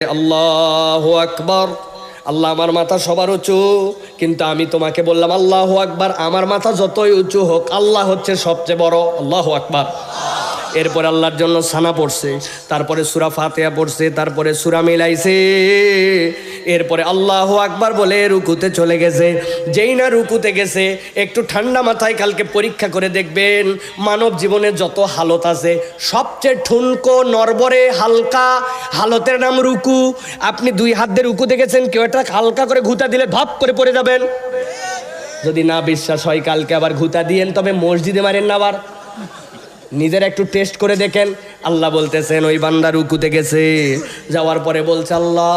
আল্লাহু আকবার। আল্লাহ আমার মাথা সবার উঁচু, কিন্তু আমি তোমাকে বললাম আল্লাহু আকবার, আমার মাথা যতই উঁচু হোক আল্লাহ হচ্ছে সবচেয়ে বড়। আল্লাহু আকবার। এরপর আল্লাহর জন্য সানা পড়ছে, তারপরে সূরা ফাতিহা পড়ছে, তারপরে সূরা মিলাইছে, এরপরে আল্লাহু আকবার বলে রুকুতে চলে গেছে। যেই না রুকুতে গেছে, একটু ঠান্ডা মাথায় কালকে পরীক্ষা করে দেখবেন, মানব জীবনে যত হালত আছে সবচেয়ে ঠুনকো নরবরে হালকা হালতের নাম রুকু। আপনি দুই হাত দিয়ে রুকুতে গেছেন, কেউ একটা হালকা করে ঘুতা দিলে ভাপ করে পড়ে যাবেন। যদি না বিশ্বাস হয় কালকে আবার ঘুতা দিয়েন, তবে মসজিদে মারেন না, আবার নিজের একটু টেস্ট করে দেখেন। আল্লাহ বলতেছেন ওই বান্দা রুকুতে গেছে, যাওয়ার পরে বলছে আল্লাহ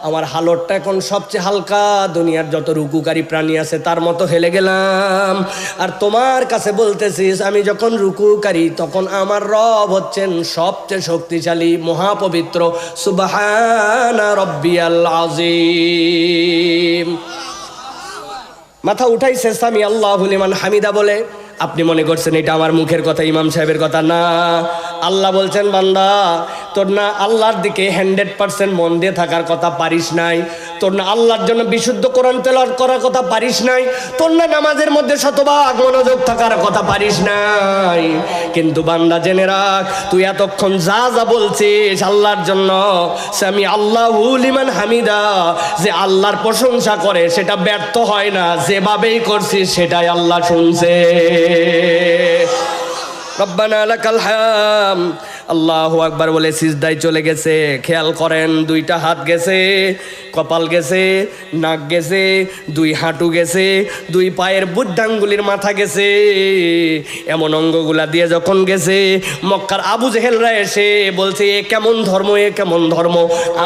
আমার হালতটা এখন সবচেয়ে হালকা, দুনিয়ার যত রুকুকারী প্রাণী আছে তার মতো হেলে গেলাম। আর তোমার কাছে বলতেছিস আমি যখন রুকুকারী তখন আমার রব হচ্ছেন সবচেয়ে শক্তিশালী, মহাপবিত্র। সুবহানা রব্বিয়াল আযীম। মাথা উঠাইছে সামি আল্লাহু লিমান হামিদা বলে। আপনি মনে করছেন এটা আমার মুখের কথা, ইমাম সাহেবের কথা না। আল্লাহ বলছেন বান্দা তোর না আল্লাহর দিকে 100% মন দিয়ে থাকার কথা পারিস নাই, তোর না আল্লাহর জন্য বিশুদ্ধ কোরআন তেলাওয়াত করার কথা পারিস নাই, তোর না নামাজের মধ্যে শতভাগ মনোযোগ থাকার কথা পারিস নাই। কিন্তু বান্দা জেনে রাখ, তুই এতক্ষণ যা যা বলছিস আল্লাহর জন্য সামি আল্লাহু লিমান হামিদা, যে আল্লাহর প্রশংসা করে সেটা ব্যর্থ হয় না, যেভাবেই করছিস সেটাই আল্লাহ শুনছে। রব্বানা লাকাল হাম। আল্লাহু আকবার বলে সিজদায় চলে গেছে। খেয়াল করেন, দুইটা হাত গেছে, কপাল গেছে, নাক গেছে, দুই হাঁটু গেছে, দুই পায়ের বুদ্ধাঙ্গুলির মাথা গেছে। এমন অঙ্গগুলা দিয়ে যখন গেছে, মক্কার আবু জেহেলরা এসে বলছে এ কেমন ধর্ম, এ কেমন ধর্ম,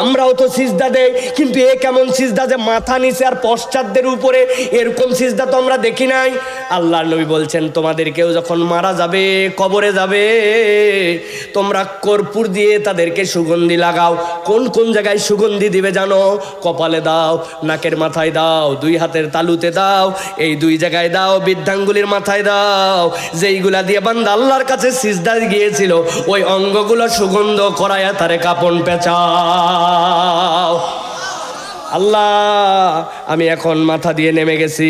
আমরাও তো সিজদা দেই, কিন্তু এ কেমন সিজদা যে মাথা নিচে আর পশ্চাৎদের উপরে, এরকম সিজদা তো আমরা দেখি নাই। আল্লাহর নবী বলছেন তোমাদেরকেও যখন মারা যাবে, কবরে যাবে, তোমরা কর্পূর দিয়ে তাদেরকে সুগন্ধি লাগাও। কোন কোন জায়গায় সুগন্ধি দিবে জানো? কপালে দাও, নাকের মাথায় দাও, দুই হাতের তালুতে দাও, এই দুই জায়গায় দাও, বৃদ্ধাঙ্গুলির মাথায় দাও। যেইগুলা দিয়ে বান্দা আল্লাহর কাছে সিজদা গিয়েছিল ওই অঙ্গগুলো সুগন্ধ করায়া তারে কাপড় পেঁচাও। আল্লাহ আমি এখন মাথা দিয়ে নেমে গেছি,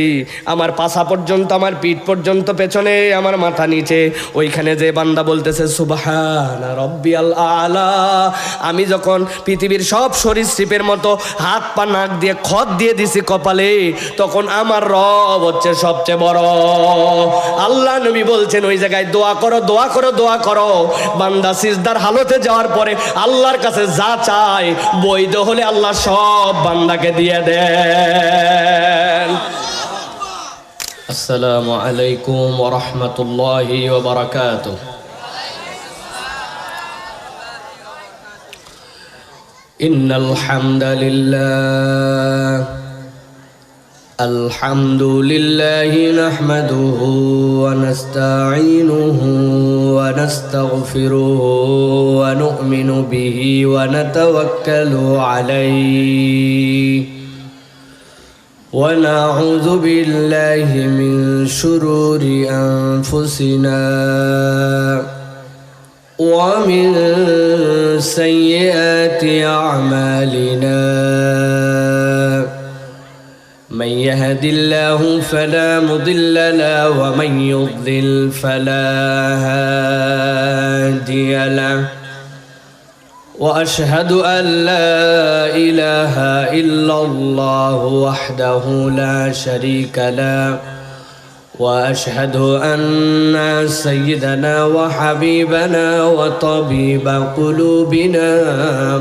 আমার পাছা পর্যন্ত, আমার পিঠ পর্যন্ত, পেছনে আমার মাথা নিচে, ওইখানে যে বান্দা বলতেছে সুবহানা রব্বিয়াল আলা। আমি যখন পৃথিবীর সব সরীসৃপের মতো হাত পা নাক দিয়ে খত দিয়ে দিছি কপালে, তখন আমার রব হচ্ছে সবচেয়ে বড়। আল্লাহ নবী বলছেন ওই জায়গায় দোয়া করো, দোয়া করো, দোয়া করো। বান্দা সিজদার হালতে যাওয়ার পরে আল্লাহর কাছে যা চায় বৈধ হলে আল্লাহ সব বান্দাকে দিয়ে দেন। আসসালামু আলাইকুম ওয়া রাহমাতুল্লাহি ওয়া বারাকাতুহু। ইন্নাল হামদালিল্লাহ আলহামদুলিল্লাহি নাহমাদুহু ওয়া নাস্তাঈনুহু ওয়া নাস্তাগফিরুহু ওয়া নু'মিনু বিহি ওয়া নাতাওয়াক্কালু আলাইহি ওয়া নাউযু বিল্লাহি মিন শুরুরি আনফুসিনা ওয়া মিন সাইয়্যাতি আ'মালিনা। من يهد الله فلا مضل له ومن يضلل فلا هادي له وأشهد أن لا إله إلا الله وحده لا شريك له وأشهد أن سيدنا وحبيبنا وطبيب قلوبنا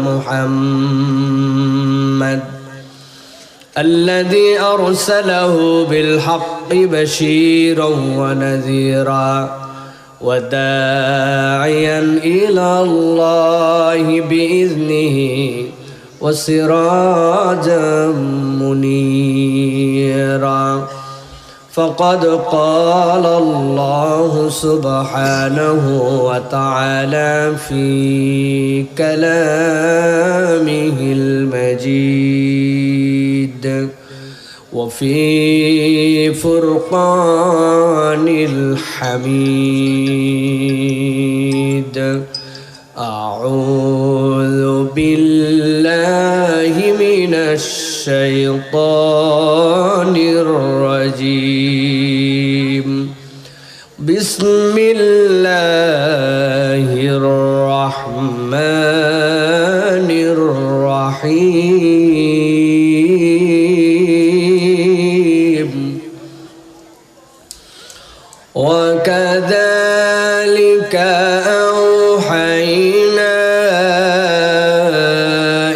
محمد الذي أرسله بالحق بشيرا ونذيرا وداعيا إلى الله بإذنه وسراجا منيرا. فقد قال الله سبحانه وتعالى في كلامه المجيد وفي فرقان الحميد. أعوذ بالله الشيطان الرجيم بسم الله الرحمن الرحيم وكذلك أوحينا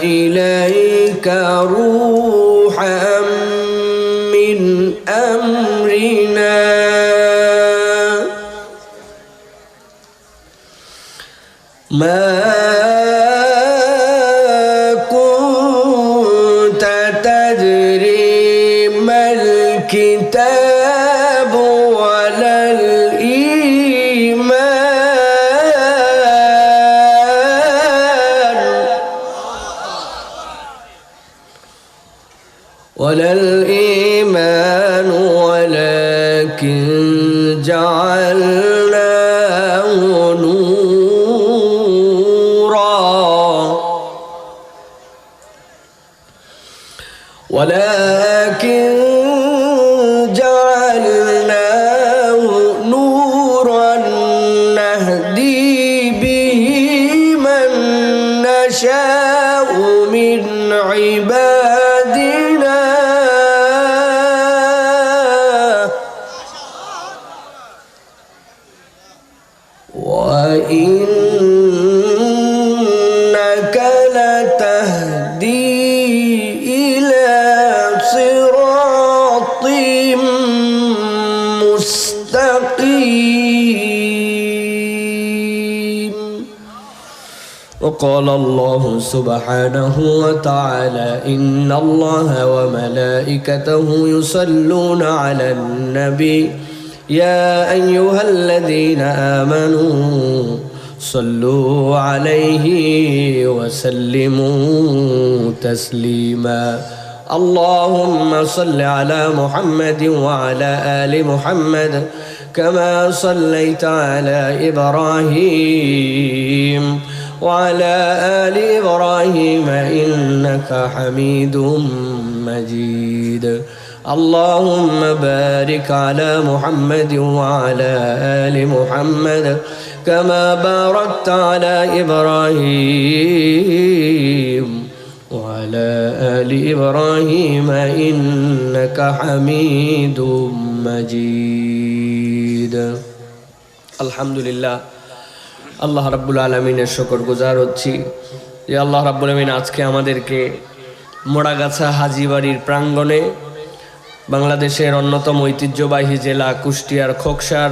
إليك روحا من أمرنا ما كنت تدري ما الكتاب ولا الإيمان ولكن جعلناه نورا نهدي به من نشاء من عبادنا وإنك لتهدي إلى صراط مستقيم وقال الله سبحانه وتعالى إن الله وملائكته يصلون على النبي يا أيها الذين آمنوا صلوا عليه وسلموا تسليما اللهم صل على محمد وعلى آل محمد كما صليت على إبراهيم وعلى آل إبراهيم إنك حميد مجيد اللهم بارك على محمد وعلى آل محمد كما باركت على إبراهيم وعلى آل إبراهيم إنك حميد مجيد الحمد لله আল্লাহ রাব্বুল আলামিনের শুকর গুজার হচ্ছি যে আল্লাহ রাব্বুল আলামিন আজকে আমাদেরকে মোড়াগাছা হাজীবাড়ির প্রাঙ্গণে বাংলাদেশের অন্যতম ঐতিহ্যবাহী জেলা কুষ্টিয়ার খোকসার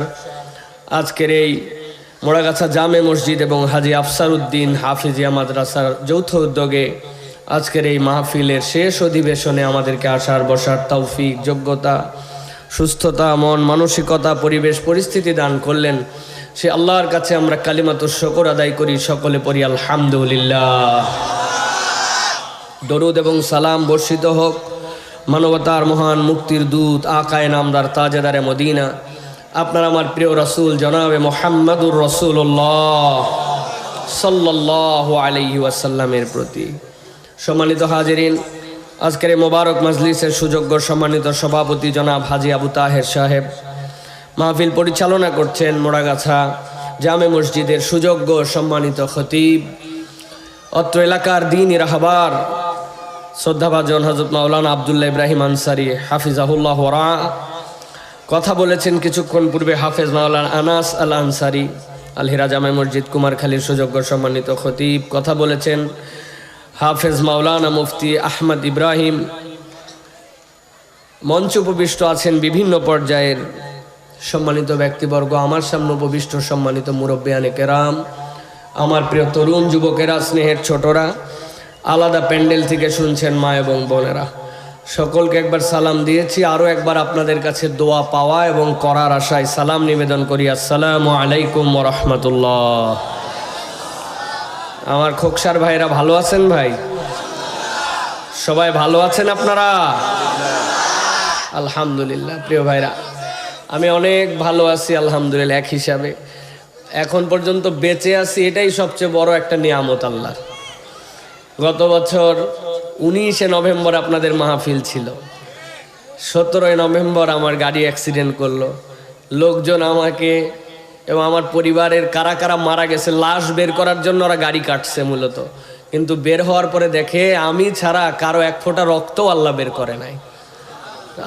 আজকের এই মোড়াগাছা জামে মসজিদ এবং হাজী আফসার উদ্দিন হাফিজিয়া মাদ্রাসার যৌথ উদ্যোগে আজকের এই মাহফিলের শেষ অধিবেশনে আমাদেরকে আসার বসার তৌফিক যোগ্যতা সুস্থতা মন মানসিকতা পরিবেশ পরিস্থিতি দান করলেন সে আল্লাহর কাছে আমরা কালিমাতুশ শুকর আদায় করি সকলে পড়ি আলহামদুলিল্লাহ দরুদ এবং সালাম বর্ষিত হোক মানবতার মহান মুক্তির দূত আকায়ে নামদার তাজেদারে মদিনা আপনার আমার প্রিয় রাসূল জনাবে মুহাম্মদুর রাসূলুল্লাহ সাল্লাল্লাহু আলাইহি ওয়াসাল্লামের প্রতি সম্মানিত হাজিরিন আজকের এই মোবারক মাজলিসের সুযোগ্য সম্মানিত সভাপতি জনাব হাজী আবু তাহের সাহেব মাহফিল পরিচালনা করছেন মোড়াগাছা জামে মসজিদের সুযোগ্য সম্মানিত খতিব অত্র এলাকার দ্বীনি রাহবার শ্রদ্ধাভাজন হযরত মাওলানা আব্দুল্লাহ ইব্রাহিম আনসারী হাফিজাহুল্লাহ ওয়া কথা বলেছেন কিছুক্ষণ পূর্বে হাফেজ মাওলানা আনাস আল আনসারী আল হিরা জামে মসজিদ কুমারখালীর সুযোগ্য সম্মানিত খতিব কথা বলেছেন হাফেজ মাওলানা মুফতি আহমদ ইব্রাহিম মঞ্চ উপবিষ্ট আছেন বিভিন্ন পর্যায়ের সম্মানিত ব্যক্তিবর্গ আমার সামনে উপবিষ্ট সম্মানিত মুরব্বিয়ানে কেরাম আমার প্রিয় তরুণ যুবকেরা স্নেহের ছোটরা আলাদা প্যান্ডেল থেকে শুনছেন মা এবং বোনেরা সকলকে একবার সালাম দিয়েছি আরও একবার আপনাদের কাছে দোয়া পাওয়া এবং করার আশায় সালাম নিবেদন করি আসসালামু আলাইকুম ওয়া রাহমাতুল্লাহ আমার খোকসার ভাইরা ভালো আছেন ভাই সবাই ভালো আছেন আপনারা আলহামদুলিল্লাহ প্রিয় ভাইরা আমি অনেক ভালো আছি আলহামদুলিল্লাহ এক হিসাবে এখন পর্যন্ত বেঁচে আছি এটাই সবচেয়ে বড় একটা নিয়ামত আল্লাহর গত বছর 19শে নভেম্বর আপনাদের মাহফিল ছিল, 17ই নভেম্বর আমার গাড়ি অ্যাক্সিডেন্ট করলো। লোকজন আমাকে এবং আমার পরিবারের কারা কারা মারা গেছে লাশ বের করার জন্য ওরা গাড়ি কাটছে মূলত, কিন্তু বের হওয়ার পরে দেখে আমি ছাড়া কারো এক ফোঁটা রক্তও আল্লাহ বের করে নাই।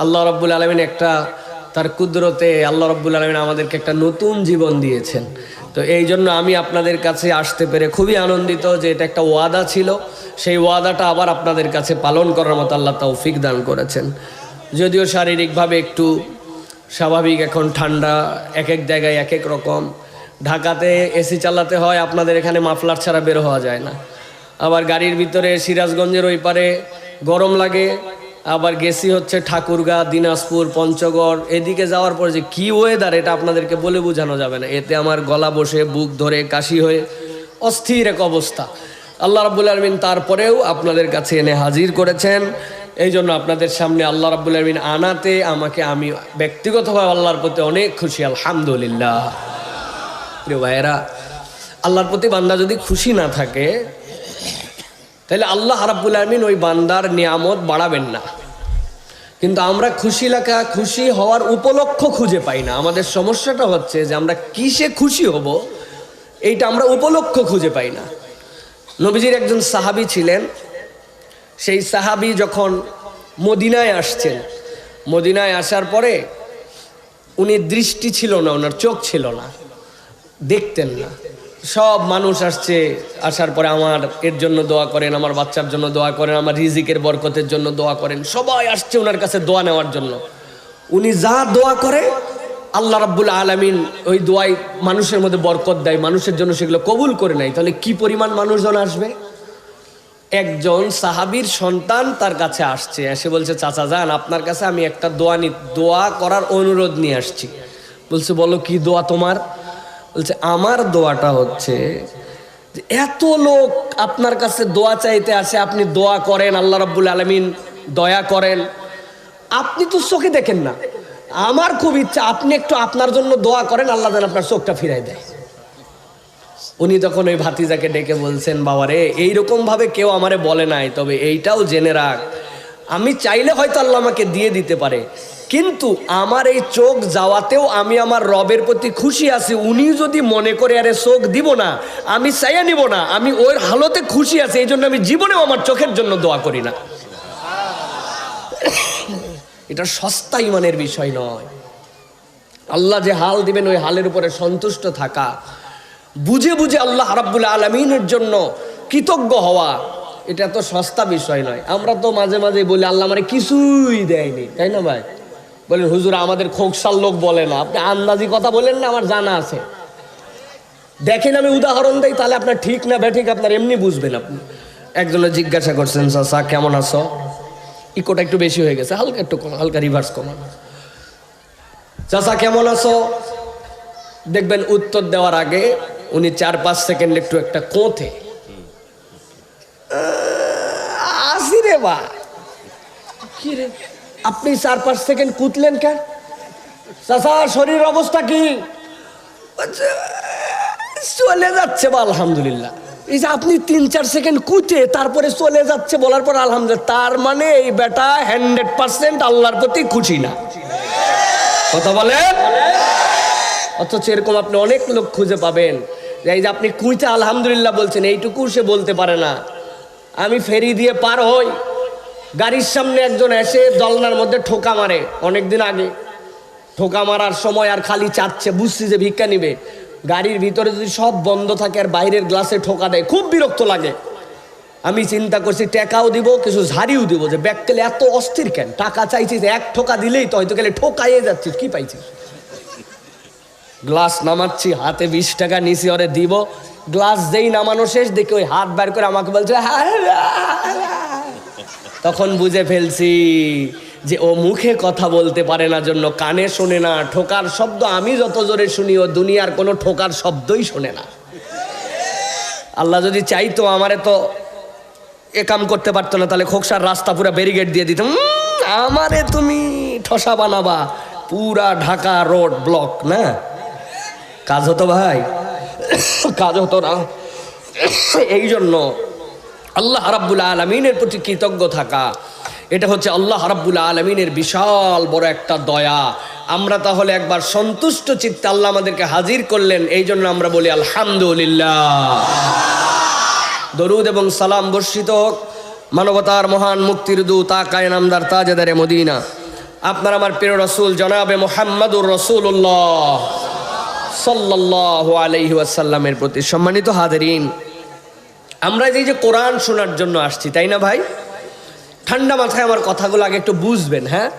আল্লাহ রাব্বুল আলামিন একটা তার কুদরতে আল্লাহ রাব্বুল আলামিন আমাদেরকে একটা নতুন জীবন দিয়েছেন। তো এই জন্য আমি আপনাদের কাছে আসতে পেরে খুবই আনন্দিত যে এটা একটা ওয়াদা ছিল, সেই ওয়াদাটা আবার আপনাদের কাছে পালন করার মতো আল্লাহ তৌফিক দান করেছেন। যদিও শারীরিকভাবে একটু স্বাভাবিক, এখন ঠান্ডা, এক এক জায়গায় এক এক রকম। ঢাকাতে এসি চালাতে হয়, আপনাদের এখানে মাফলার ছাড়া বের হওয়া যায় না। আবার গাড়ির ভিতরে সিরাজগঞ্জের ওই পারে গরম লাগে, আবার গেছি হচ্ছে ঠাকুরগাঁ, দিনাজপুর, পঞ্চগড়, এদিকে যাওয়ার পর যে কি ওয়েদার এটা আপনাদেরকে বলে বোঝানো যাবে না। এতে আমার গলা বসে, বুক ধরে, কাশি হয়ে অস্থির এক অবস্থা। আল্লাহ রাব্বুল আলামিন তারপরেও আপনাদের কাছে এনে হাজির করেছেন। এই জন্য আপনাদের সামনে আল্লাহ রাব্বুল আলামিন আনাতে আমি ব্যক্তিগতভাবে আল্লাহর প্রতি অনেক খুশি, আলহামদুলিল্লাহ। প্রিয় ভাইয়েরা, আল্লাহর প্রতি বান্দা যদি খুশি না থাকে তাহলে আল্লাহ রাব্বুল আলামিন ওই বান্দার নিয়ামত বাড়াবেন না। কিন্তু আমরা খুশি হওয়ার উপলক্ষ খুঁজে পাই না। আমাদের সমস্যাটা হচ্ছে যে আমরা কিসে খুশি হব এইটা আমরা উপলক্ষ খুঁজে পাই না। নবীজির একজন সাহাবী ছিলেন, সেই সাহাবী যখন মদিনায় আসছেন, মদিনায় আসার পরে উনি দৃষ্টি ছিল না, ওনার চোখ ছিল না, দেখতেন না। সব মানুষ আসছে, আসার পরে আমার এর জন্য দোয়া করেন, আমার বাচ্চার জন্য দোয়া করেন, আমার রিজিকের বরকতের জন্য দোয়া করেন, সবাই আসছে ওনার কাছে দোয়া নেওয়ার জন্য। উনি যা দোয়া করে আল্লাহ রাব্বুল আলামিন ওই দোয়ায় মানুষের মধ্যে বরকত দেয়, মানুষের জন্য সেগুলো কবুল করে নেয়। তাহলে কি পরিমাণ মানুষজন আসবে? একজন সাহাবীর সন্তান তার কাছে আসছে, এসে বলছে, চাচা যান, আপনার কাছে আমি একটা দোয়া করার অনুরোধ নিয়ে আসছি। বলছে, বলো কি দোয়া তোমার? বলছে, আমার দোয়াটা হচ্ছে যে এত লোক আপনার কাছে দোয়া চাইতে আসে, আপনি দোয়া করেন, আল্লাহ রাব্বুল আলামিন দয়া করেন, আপনি তো চোখে দেখেন না। আমার খুব ইচ্ছা আপনি একটু আপনার জন্য দোয়া করেন, আল্লাহ যেন আপনার চোখটা ফিরাই দেয়। উনি তখন ওই ভাতিজাকে ডেকে বলছেন, বাবারে এইরকম ভাবে কেউ আমারে বলে নাই, তবে এইটাও জেনে রাখ, আমি চাইলে হয়তো আল্লাহ আমাকে দিয়ে দিতে পারে, কিন্তু আমার এই চোখ যাওয়াতেও আমি আমার রবের প্রতি খুশি আছি। উনি যদি মনে করে আরে চোখ দিব না, আমি চাইয়া নিব না, আমি ওর হালতে খুশি আছি, এই জন্য আমি জীবনেও আমার চোখের জন্য দোয়া করি না। এটা সস্তা ইমানের বিষয় নয়। আল্লাহ যে হাল দিবেন ওই হালের উপরে সন্তুষ্ট থাকা, বুঝে বুঝে আল্লাহ রাব্বুল আলামিনের জন্য কৃতজ্ঞ হওয়া, এটা তো সস্তা বিষয় নয়। আমরা তো মাঝে মাঝে বলি আল্লাহ আমারে কিছুই দেয়নি, তাই না ভাই? বলেন হুজুর আমাদের খোকসাল লোক বলে না, আপনি আন্দাজি কথা বলেন না, আমার জানা আছে। দেখেন আমি উদাহরণ দেই, তাহলে আপনার ঠিক না বেঠিক আপনার এমনি বুঝবেন। আপনি একজনে জিজ্ঞাসা করছেন, চাচা কেমন আছো? ইকোটা একটু বেশি হয়ে গেছে, হালকা একটু কম, হালকা রিভার্স কমান। চাচা কেমন আছো? দেখবেন উত্তর দেওয়ার আগে উনি 4-5 সেকেন্ড একটু একটা কোঁথে, আসি রে বা কি রে, আপনি 4-5 সেকেন্ড কুতলেন কেন? চাচা শরীর অবস্থা কি? চলে যাচ্ছে বা আলহামদুলিল্লাহ। এই যে আপনি 3-4 সেকেন্ড কুতে তারপরে চলে যাচ্ছে বলার পর আলহামদুলিল্লাহ, তার মানে এই বেটা 100% আল্লাহর প্রতি খুশি না। কথা বলেন। অথচ এরকম আপনি অনেক লোক খুঁজে পাবেন যে এই যে আপনি কুইতে আলহামদুলিল্লাহ বলছেন, এইটুকু সে বলতে পারে না। আমি ফেরি দিয়ে পার হই, গাড়ির সামনে একজন এসে দলনার মধ্যে ঠোকা মারে, অনেকদিন আগে ঠোকা মারার সময় আর খালি চাচ্ছে, বুঝছি যে ভিক্ষা নিবে। গাড়ির ভিতরে যদি সব বন্ধ থাকে আর বাইরের গ্লাসে ঠোকা দেয়, খুব বিরক্ত লাগে। আমি চিন্তা করছি টাকাও দিব, কিছু ঝাড়িও দিব, যে ব্যাগকেলে এত অস্থির কেন? টাকা চাইছিস, এক ঠোকা দিলেই তো হয়তো গেলে ঠোকাইয়ে যাচ্ছিস, কি পাইছিস? গ্লাস নামাচ্ছি, হাতে 20 টাকা নিছি, ওরে দিব। গ্লাস যেই নামানো শেষ দেখি ওই হাত বার করে আমাকে বলছে, তখন বুঝে ফেলছি যে ও মুখে কথা বলতে পারে না, জন্য কানে শোনে না। ঠোকার শব্দ আমি যত জোরে শুনি, ও দুনিয়ার কোনো ঠোকার শব্দই শোনে না। আল্লাহ যদি চাইতো আমারে তো এ কাম করতে পারতো না, তাহলে খোকসার রাস্তা পুরা ব্যারিকেড দিয়ে দিতাম। আমারে তুমি ঠসা বানাবা, পুরা ঢাকা রোড ব্লক, না কাজ হতো ভাই, কাজ হতো না। এই জন্য আল্লাহ রাব্বুল আলামিনের প্রতি কৃতজ্ঞ থাকা, এটা হচ্ছে আল্লাহ রাব্বুল আলামিনের বিশাল বড় একটা দয়া। আমরা তাহলে একবার সন্তুষ্ট চিত্তে আল্লাহ আমাদেরকে হাজির করলেন, এই জন্য আমরা বলি আলহামদুলিল্লাহ। দরুদ এবং সালাম বর্ষিত হোক মানবতার মহান মুক্তির দূত আকায়ে নামদার তাজেদারে মদিনা, আপনার আমার প্রিয় রাসূল জনাবে মুহাম্মদুর রাসূলুল্লাহ সাল্লাল্লাহু আলাইহি ওয়াসাল্লামের প্রতি। সম্মানিত হাজিরিন, আমরা এই যে কোরআন শোনার জন্য আসছি, তাই না ভাই? ঠান্ডা মাথায় আমার কথাগুলো আগে একটু বুঝবেন। হ্যাঁ,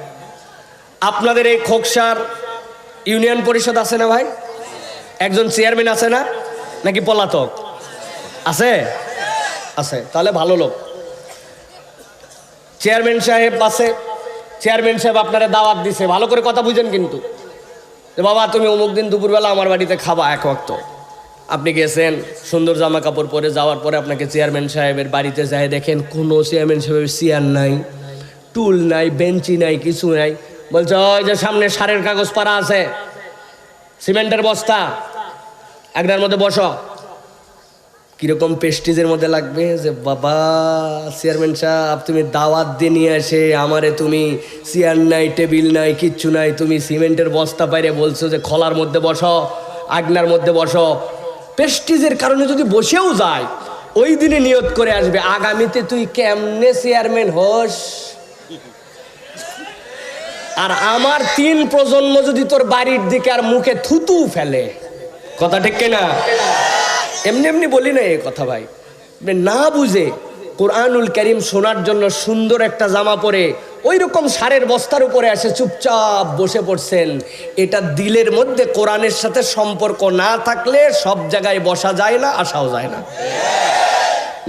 আপনাদের এই খোকসার ইউনিয়ন পরিষদ আছে না ভাই? একজন চেয়ারম্যান আছে না, নাকি পলাতক আছে? আছে, তাহলে ভালো লোক। চেয়ারম্যান সাহেব আছে, চেয়ারম্যান সাহেব আপনারা দাওয়াত দিছে, ভালো করে কথা বুঝেন কিন্তু, যে বাবা তুমি অমুক দিন দুপুরবেলা আমার বাড়িতে খাবা এক ওয়াক্ত। আপনি গেছেন, সুন্দর জামা কাপড় পরে যাওয়ার পরে আপনাকে চেয়ারম্যান সাহেবের বাড়িতে যায়, দেখেন কোনো চেয়ারম্যান সাহেবের চেয়ার নাই, টুল নাই, বেঞ্চি নাই, কিছু নাই। বলছে ওই যে সামনে সারের কাগজ পাড়া আছে, সিমেন্টের বস্তা, একটার মধ্যে বসো। কিরকম পেস্টিজের মধ্যে লাগবে যে বাবা চেয়ারম্যান সাহেব তুমি দাওয়াত দিয়ে নিয়ে আসে আমারে, তুমি চেয়ার নাই, টেবিল নাই, কিচ্ছু নাই, তুমি সিমেন্টের বস্তা পাইরে বলছো যে খলার মধ্যে বসো, আগনার মধ্যে বসো। পেস্টিজের কারণে যদি বসেও যায়, ওই দিনে নিয়ত করে আসবে আগামীতে তুই কেমনে চেয়ারম্যান হোস। আর আমার 3 প্রজন্ম যদি তোর বাড়ির দিকে আর মুখে থুতু ফেলে, কথা ঠিক কিনা? এমনি এমনি বলি না এই কথা ভাই, না বুঝে কোরআনুল কারীম শোনার জন্য সুন্দর একটা জামা পরে ওই রকম সারের বস্তার উপরে এসে চুপচাপ বসে পড়ছেন। এটা দিলের মধ্যে কোরআনের সাথে সম্পর্ক না থাকলে সব জায়গায় বসা যায় না, আসাও যায় না।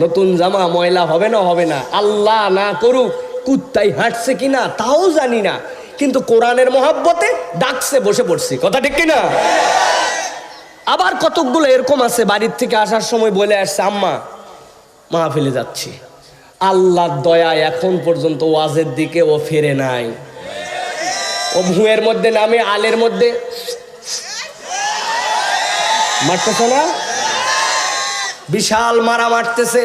নতুন জামা ময়লা হবে না, হবে না, আল্লাহ না করুক কুত্তাই হাঁটছে কিনা তাও জানি না, কিন্তু কোরআনের মহাব্বতে ডাকছে, বসে পড়ছি, কথা ঠিক কিনা? আবার কতকগুলো এরকম আছে বাড়ির থেকে আসার সময় বলে আসছে আম্মা মাহফিলে যাচ্ছি, আল্লাহর দয়া এখন পর্যন্ত ওয়াজের দিকে ও ফিরে নাই। ও ভুঁয়ের মধ্যে নামে আলের মধ্যে মারতেছে না, বিশাল মারা মারতেছে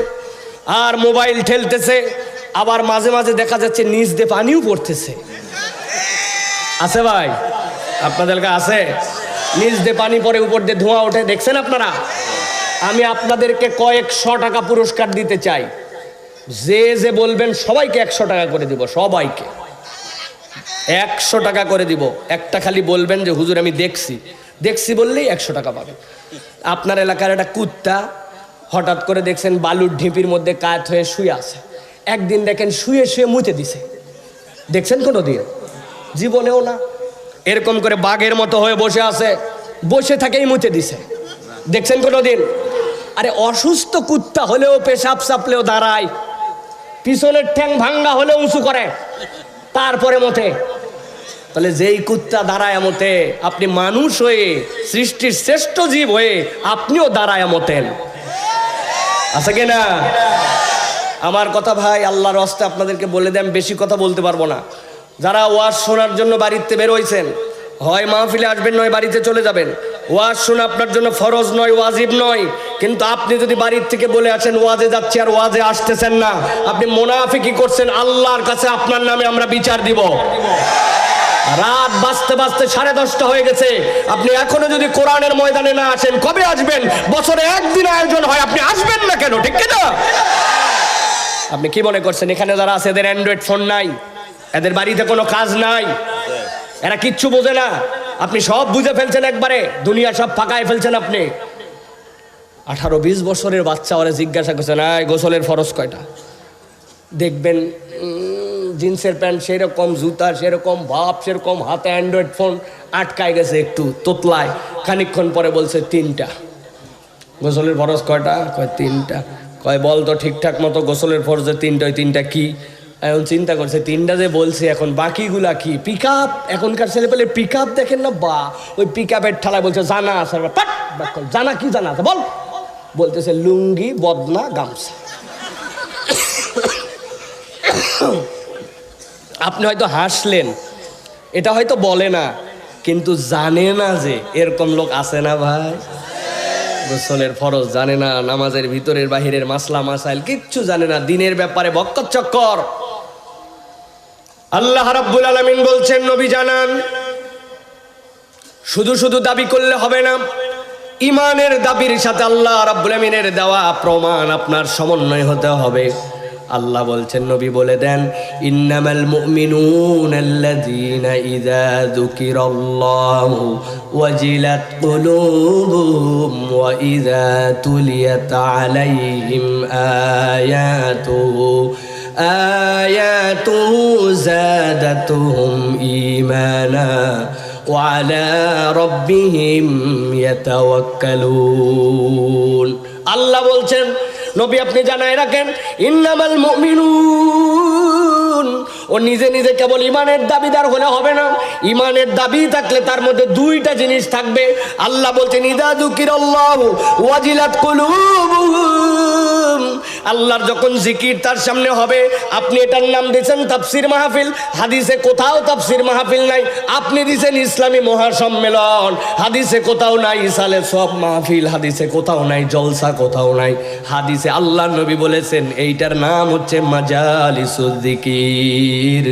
আর মোবাইল ঠেলতেছে, আবার মাঝে মাঝে দেখা যাচ্ছে নিচ দিয়ে পানিও পড়তেছে। আছে ভাই, আপনাদের কাছে আছে? নিচ দিয়ে পানি পড়ে, উপর দিয়ে ধোঁয়া ওঠে, দেখছেন আপনারা? আমি আপনাদেরকে কয়েকশো টাকা পুরস্কার দিতে চাই, যে যে বলবেন সবাইকে 100 টাকা করে দিব, সবাইকে 100 টাকা করে দিব। একটা খালি বলবেন যে হুজুর আমি দেখছি, দেখছি বললেই 100 টাকা পাবেন। আপনার এলাকার একটা কুত্তা হঠাৎ করে দেখছেন বালুর ঢিপির মধ্যে কাত হয়ে শুয়ে আছে, একদিন দেখেন শুয়ে শুয়ে মুতে দিছে, দেখছেন কোনো দিন? জীবনেও না। এরকম করে বাঘের মতো হয়ে বসে আছে, বসে থাকেই মুতে দিছে, দেখছেন কোনো দিন? আরে অসুস্থ কুত্তা হলেও পেশাব চাপলেও দাঁড়ায়, পিছনের ঠ্যাং ভাঙ্গা হলেও উঁচু করে, তারপরে মতে। তাহলে যেই কুত্তা দাঁড়ায় মতে, আপনি মানুষ হয়ে সৃষ্টির শ্রেষ্ঠ জীব হয়ে আপনিও দাঁড়ায় মতেন, আছে কিনা? আমার কথা ভাই আল্লাহর রাস্তে আপনাদেরকে বলে দেন, বেশি কথা বলতে পারবো না। যারা ওয়াজ শোনার জন্য বাড়িতে বের হয়েছেন, হয় মাহফিলে আসবেন নয় বাড়িতে চলে যাবেন। ওয়াজ শোনা আপনার জন্য ফরজ নয়, ওয়াজিব নয়, কিন্তু আপনি যদি বাড়ির থেকে বলে আসেন ওয়াজে যাচ্ছি আর ওয়াজে আসতেছেন না, আপনি মুনাফিকি করছেন। আল্লাহর কাছে আপনার নামে আমরা বিচার দিব। রাত বাজতে বাজতে 10:30 হয়ে গেছে, আপনি এখনো যদি কোরআনের ময়দানে না আসেন, কবে আসবেন? বছরে একদিন আয়োজন হয়, আপনি আসবেন না কেন? ঠিক কিনা? আপনি কি মনে করছেন এখানে যারা আছে এদের অ্যান্ড্রয়েড ফোন নাই, এদের বাড়িতে কোনো কাজ নাই, এরা কিচ্ছু বোঝে না? আপনি সব বুঝে ফেলছেন, একবারে দুনিয়া সব ফাঁকায় ফেলছেন আপনি। 18-20 বছরের বাচ্চা ওরা জিজ্ঞাসা করছেন গোসলের ফরজ কয়টা? দেখবেন জিন্সের প্যান্ট সেরকম, জুতা সেরকম, ভাব সেরকম, হাতে অ্যান্ড্রয়েড ফোন আটকায় গেছে একটু তোতলায়, খানিকক্ষণ পরে বলছে 3টা। গোসলের ফরজ কয়টা? কয় 3টা। কয় বল তো ঠিকঠাক মতো গোসলের ফরজে 3টা, ওই 3টা কি? এখন চিন্তা করছে 3টা যে বলছে, এখন বাকিগুলা কি? পিক আপ, এখনকার ছেলে পেলে পিক আপ দেখেন না, বা ওই পিক আপের ঠালায় বলছে জানা আছে, জানা কি জানা আছে বল? বলতেছে লুঙ্গি, বদনা, গামছা। আপনি হয়তো হাসলেন, এটা হয়তো বলে না, কিন্তু জানে না যে এরকম লোক আছে না ভাই? গোসলের ফরজ জানে না, নামাজের ভিতরের বাহিরের মাসলা মাসাইল কিচ্ছু জানে না, দিনের ব্যাপারে বক্কর। আল্লাহ রাব্বুল আলামিন বলছেন, নবী জানান, শুধু শুধু দাবি করলে হবে না, ইমানের দাবির সাথে আল্লাহ রাব্বুল আলামিনের দেওয়া প্রমাণ আপনার সমন্বয় হতে হবে। আল্লাহ বলছেন, নবী বলে দেন, ইন্নামাল মুমিনুনাল্লাযীনা ইযা যুকিরাল্লাহু ওয়াজিলাত কুলুবুহুম ওয়া ইযা তুলিয়াত আলাইহিম আয়াতুহু যাদাতুহুম ঈমানা ওয়া আলা রাব্বিহিম ইয়াতাওয়াক্কালুন। আল্লাহ বলছেন, নবী আপনি জানায় রাখেন, ইন্নামাল মুমিনুন, ও নিজে নিজে কেবল ইমানের দাবিদার হলে হবে না, ইমানের দাবি থাকলে তার মধ্যে দুইটা জিনিস থাকবে। আল্লাহ বলছেন, ইযা যুকিরাল্লাহু ওয়াজিলাত কুলুবুহুম, আল্লাহর যখন জিকির তার সামনে হবে, আপনি এটার নাম দিয়েছেন তাফসীর মাহফিল, হাদিসে কোথাও তাফসীর মাহফিল নাই। আপনি দিয়েছেন ইসলামী মহাসম্মেলন, হাদিসে কোথাও নাই ইসালে সব মাহফিল, হাদিসে কোথাও নাই জলসা, কোথাও নাই। হাদিসে আল্লাহ নবী বলেছেন এইটার নাম হচ্ছে মাজালিসুজ জিকির,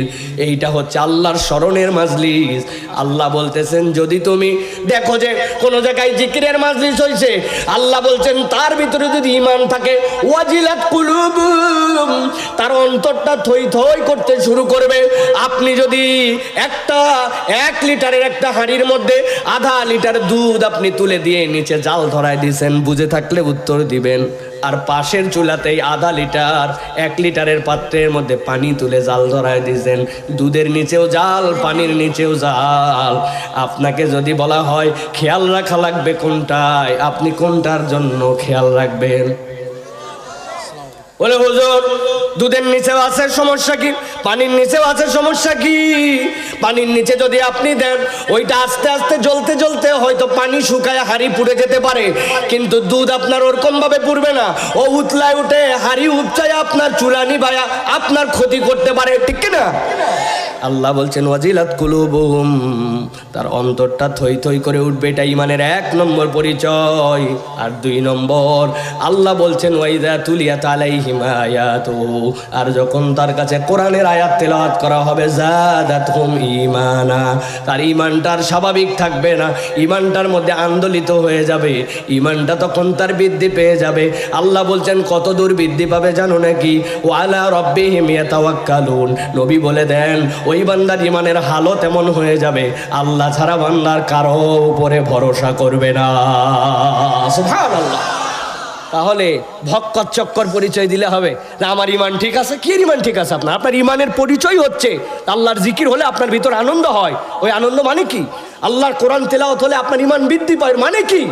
এইটা হচ্ছে আল্লাহর স্মরণের মাজলিস। আল্লাহ বলতেছেন, যদি তুমি দেখো যে কোন জায়গায় জিকিরের মাজলিস হয়েছে, আল্লাহ বলছেন তার ভিতরে যদি ঈমান থাকে, ওয়াজিলাত কুলুবুহুম, তার অন্তরটা থই থই করতে শুরু করবে। আপনি যদি 1 লিটারের একটা হাঁড়ির মধ্যে আধা লিটার দুধ আপনি তুলে দিয়ে নিচে জাল ধরায় দিয়েছেন, বুঝে থাকলে উত্তর দিবেন, আর পাশের চুলাতেই আধা লিটার 1 লিটারের পাত্রের মধ্যে পানি তুলে জাল ধরায় দিয়েছেন, দুধের নিচেও জাল, পানির নিচেও জাল। আপনাকে যদি বলা হয় খেয়াল রাখা লাগবে কোনটায়, আপনি কোনটার জন্য খেয়াল রাখবেন? বলে হুজুর দুধের নিচেও আছে সমস্যা কি, পানির নিচেও আছে সমস্যা কি? পানির নিচে যদি আপনি দেন, ওইটা আস্তে আস্তে জ্বলতে জ্বলতে হয়তো পানি শুকায় হাঁড়ি পুড়ে যেতে পারে, কিন্তু দুধ আপনার ওরকম ভাবে পুড়বে না। ও উতলায় উঠে হাঁড়ি উপচায় আপনার চুলানি ভায়া আপনার ক্ষতি করতে পারে, ঠিক কিনা? আল্লাহ বলছেন, ওয়াজিলাত কুলুবুহুম, তার অন্তরটা থই থই করে উঠবে, এটা ইমানের 1 নম্বর পরিচয়। আর 2 নম্বর, আল্লাহ বলছেন, ওয়াইযা তুলিয়াত আলাইহিম আয়াতুহু, আর যখন তার কাছে কোরআনের আয়াত তেলাওয়াত করা হবে, যাদাতহুম ঈমানা, তার ঈমানটার স্বাভাবিক থাকবে না, ঈমানটার মধ্যে আন্দোলিত হয়ে যাবে, ঈমানটা তখন তার বৃদ্ধি পেয়ে যাবে। আল্লাহ বলছেন, কত দূর বৃদ্ধি পাবে জানো নাকি? ওয়া আলা রাব্বিহিম ইয়াতাওয়াক্কালুন, নবী বলে দেন, ওই বান্দার ইমানের হালত এমন হয়ে যাবে, আল্লাহ ছাড়া বান্দার কারো উপরে ভরসা করবে না। সুবহানাল্লাহ। তাহলে ভক্কর চক্কর পরিচয় দিলে হবে না? আমার ইমান ঠিক আছে। কি ইমান ঠিক আছে? আপনার ইমানের পরিচয় হচ্ছে আল্লাহর জিকির হলে আপনার ভিতর আনন্দ হয়। ওই আনন্দ মানে কি? আল্লাহর কোরআন তেলাওয়াত হলে আপনার ইমান বৃদ্ধি পায়, মানে কি?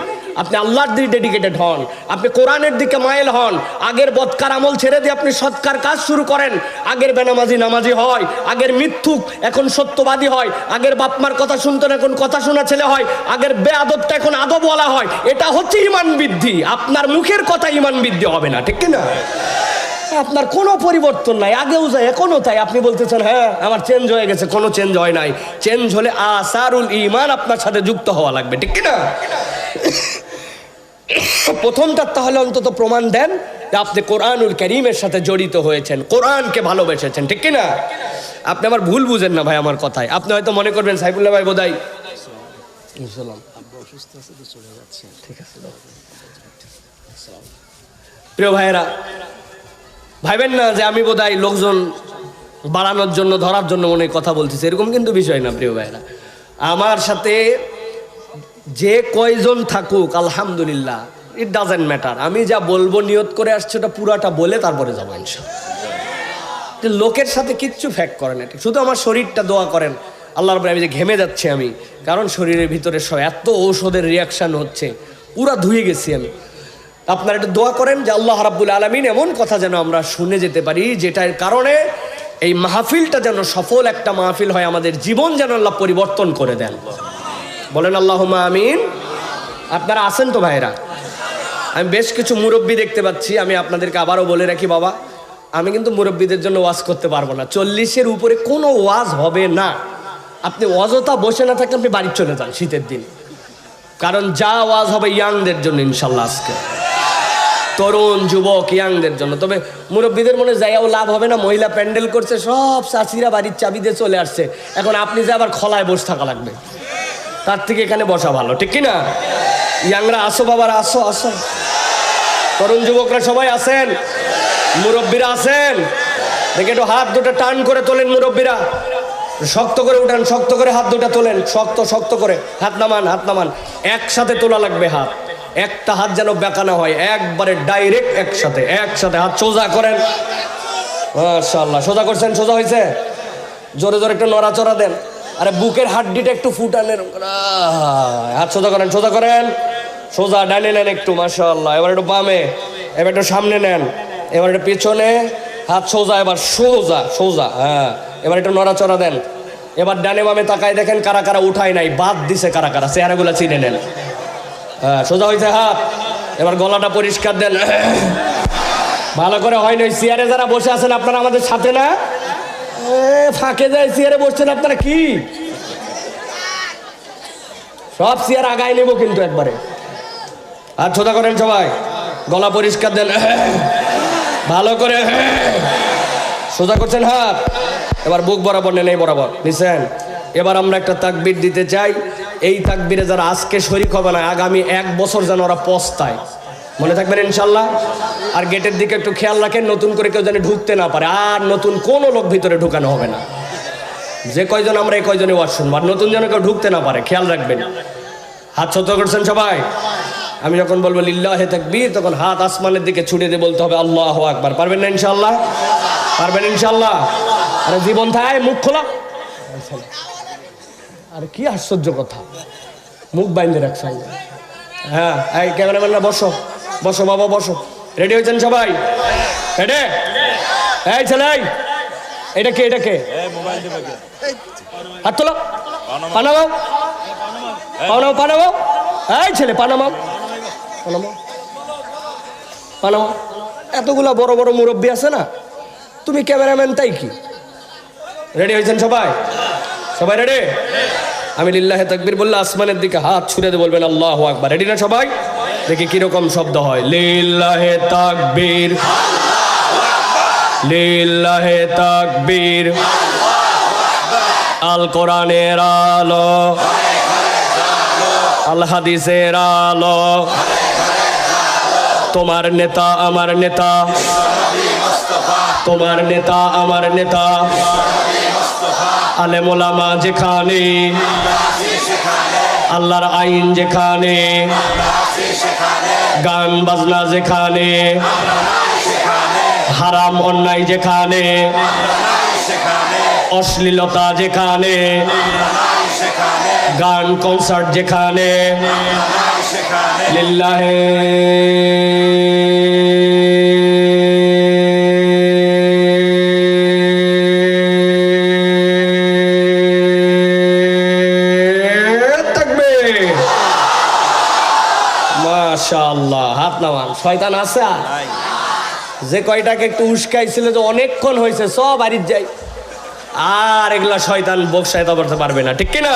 আপনি আল্লাহর দিকে ডেডিকেটেড হন, আপনি কোরআনের দিকে মাইল হন, আগের বদকার আমল ছেড়ে দিয়ে আপনি সৎকার কাজ শুরু করেন। আগের বেনামাজি নামাজি হয়, আগের মিথ্যুক এখন সত্যবাদী হয়, আগের বাপমার কথা শুনতেন এখন কথা শোনা ছেলে হয়, আগের বেয়াদবটা এখন আদব বলা হয়। এটা হচ্ছে ইমান বৃদ্ধি। আপনার মুখের কথা ইমান বৃদ্ধি হবে না, ঠিক কিনা? আপনার কোনো পরিবর্তন নাই, আগেও যায় এখনো তাই। আপনি বলতেছেন হ্যাঁ আমার চেঞ্জ হয়ে গেছে, কোনো চেঞ্জ হয় নাই। চেঞ্জ হলে আসারুল ঈমান আপনার সাথে যুক্ত হওয়া লাগবে, ঠিক কিনা? প্রথমটা তাহলে অন্তত প্রমাণ দেন যে আপনি কোরআনুল কারীমের সাথে জড়িত হয়েছেন, কোরআনকে ভালোবেসেছেন, ঠিক কিনা? আপনি আমার ভুল বুঝেন না ভাই আমার কথায়। আপনি হয়তো মনে করবেন সাইফুল্লাহ ভাই বোধহয় ঠিক আছে। প্রিয় ভাইয়েরা, ভাইবেন না যে আমি বোধহয় লোকজন বাড়ানোর জন্য ধরার জন্য মনে কথা বলতেছি, এরকম কিন্তু বিষয় না। প্রিয় ভাইয়েরা, আমার সাথে যে কয়জন থাকুক আলহামদুলিল্লাহ, ইট ডাজেন্ট ম্যাটার। আমি যা বলবো নিয়ত করে আসছি ওটা পুরাটা বলে তারপরে যাবো ইনশাআল্লাহ। লোকের সাথে কিচ্ছু ফ্যাক্ট করেন না, শুধু আমার শরীরটা দোয়া করেন আল্লাহর উপরে। আমি যে ঘেমে যাচ্ছি আমি, কারণ শরীরের ভিতরে সব এত ঔষধের রিয়াকশান হচ্ছে, পুরা ধুয়ে গেছি আমি। আপনারা একটু দোয়া করেন যে আল্লাহ রাব্বুল আলামিন এমন কথা যেন আমরা শুনে যেতে পারি যেটার কারণে এই মাহফিলটা যেন সফল একটা মাহফিল হয়, আমাদের জীবন যেন আল্লাহ পরিবর্তন করে দেন। বলেন আল্লাহুম্মা আমিন। আপনারা আছেন তো ভাইরা? আমি বেশ কিছু মুরব্বী দেখতে পাচ্ছি। আমি আপনাদেরকে আবারও বলে রাখি বাবা, আমি কিন্তু মুরব্বীদের জন্য ওয়াজ করতে পারবো না। 40-এর উপরে কোনো ওয়াজ হবে না। আপনি অযথা বসে না থাকলে আপনি বাড়ি চলে যান শীতের দিন, কারণ যা ওয়াজ হবে ইয়াংদের জন্য ইনশাল্লাহ, আজকে তরুণ যুবক ইয়াংদের জন্য। তবে মুরব্বীদের মনে যাইয়াও লাভ হবে না, মহিলা প্যান্ডেল করছে, সব চাষিরা বাড়ির চাবি দিয়ে চলে আসছে, এখন আপনি যে আবার খলায় বসে থাকা লাগবে, তার থেকে এখানে বসা ভালো, ঠিক কিনা? ইয়াংরা আসো বাবারা, আসো আসো, তরুণ যুবকরা সবাই আসেন, মুরব্বীরা আসেন, দেখে একটু হাত দুটো টান করে তোলেন, মুরব্বীরা শক্ত করে উঠান, শক্ত করে হাত দুটা তোলেন, শক্ত শক্ত করে হাত নামান, হাত নামান, একসাথে তোলা লাগবে হাত, একটা হাত যেন বেঁকানো হয়, একবারে ডাইরেক্ট একসাথে, একসাথে হাত সোজা করেন। মাশাআল্লাহ, সোজা করছেন, সোজা হয়েছে, জোরে জোরে একটু নড়াচড়া দেন, আরে বুকের হাড্ডিটা একটু ফুটানের, হাত সোজা করেন, সোজা করেন, সোজা, ডানে নেন একটু, মাশাআল্লাহ, এবার একটু বামে, এবার একটু সামনে নেন, এবার একটু পিছনে, হাত সোজা, এবার সোজা সোজা, হ্যাঁ, এবার একটু নড়াচড়া দেন, এবার ডানে বামে তাকায় দেখেন কারা কারা উঠায় নাই, বাদ দিছে কারা কারা, চেহারাগুলো চিনে নেন। হ্যাঁ, সোজা হয়েছে হাত, এবার গলাটা পরিষ্কার দেন, ভালো করে হয় না। চেয়ারে যারা বসে আছেন আপনারা আমাদের সাথে না, ফাঁকে যায় চেয়ারে বসছেন আপনারা, কি সব চেয়ার আগায় নেব কিন্তু একবারে। আর সোজা করেন সবাই, গলা পরিষ্কার দেন, ভালো করে সোজা করছেন হাত, এবার বুক বরাবর নেন, এই বরাবর নিছেন। এবার আমরা একটা তাকবীর দিতে চাই, এই তাকবীরে যারা আজকে শরীক হবে না, আগামী 1 বছর যেন ওরা পস্তায়, মনে থাকবেন ইনশাল্লাহ। আর গেটের দিকে একটু খেয়াল রাখেন, নতুন করে কেউ যেন ঢুকতে না পারে, আর নতুন কোনো লোক ভিতরে ঢুকানো হবে না, যে কয়জন আমরা এই কয়জনে ওয়াজ শুনবো, আর নতুন যেন কেউ ঢুকতে না পারে, খেয়াল রাখবেন। হাত সোজা করছেন সবাই, আমি যখন বলবো লিল্লাহে তাকবীর, তখন হাত আসমানের দিকে ছুটে দিয়ে বলতে হবে আল্লাহু আকবার। পারবেন না ইনশাল্লাহ? পারবেন ইনশাল্লাহ? আরে জীবন থায়, মুখ খোলা, আর কি আশ্চর্য কথা, মুখ বাইন্ধে রাখছেন। হ্যাঁ, এই ক্যামেরাম্যানরা বসো, বসো বাবা বসো, রেডি হয়েছেন সবাই? রেডি? এই ছেলে, এটা কে, এটা কে? হাত তোলো, পানামাও, পানামাও, পানামাও, এই ছেলে পানামাও, পানামাও, পানামাও। এতগুলা বড় বড় মুরব্বী আছে না, তুমি ক্যামেরাম্যান তাই কি? রেডি হয়েছেন সবাই? সবাই রেডি? আমি লিল্লাহে তাকবীর বললে আসমানের দিকে হাত ছুড়ে দিয়ে বলবেন আল্লাহু আকবার। রেডি না সবাই? দেখি কিরকম শব্দ হয়। লিল্লাহে তাকবীর, লিল্লাহে তাকবীর, আল কোরআনের আলো, আল হাদিসের আলো, তোমার নেতা আমার নেতা, তোমার নেতা আমার নেতা, আলেম ওলামা যেখানে, আল্লাহর আইন যেখানে, গান বাজনা যেখানে, হারাম অন্যায় যেখানে, অশ্লীলতা যেখানে, গান কনসার্ট যেখানে, লিল্লাহে মাশাআল্লাহ। হাত নামান, শয়তান আছে আর যে কয়টাকে একটু উস্কাইছিল যে অনেকক্ষণ হয়েছে সব বাড়ির যাই, আর এগুলা শয়তান বকশায়তা করতে পারবে না, ঠিক কিনা?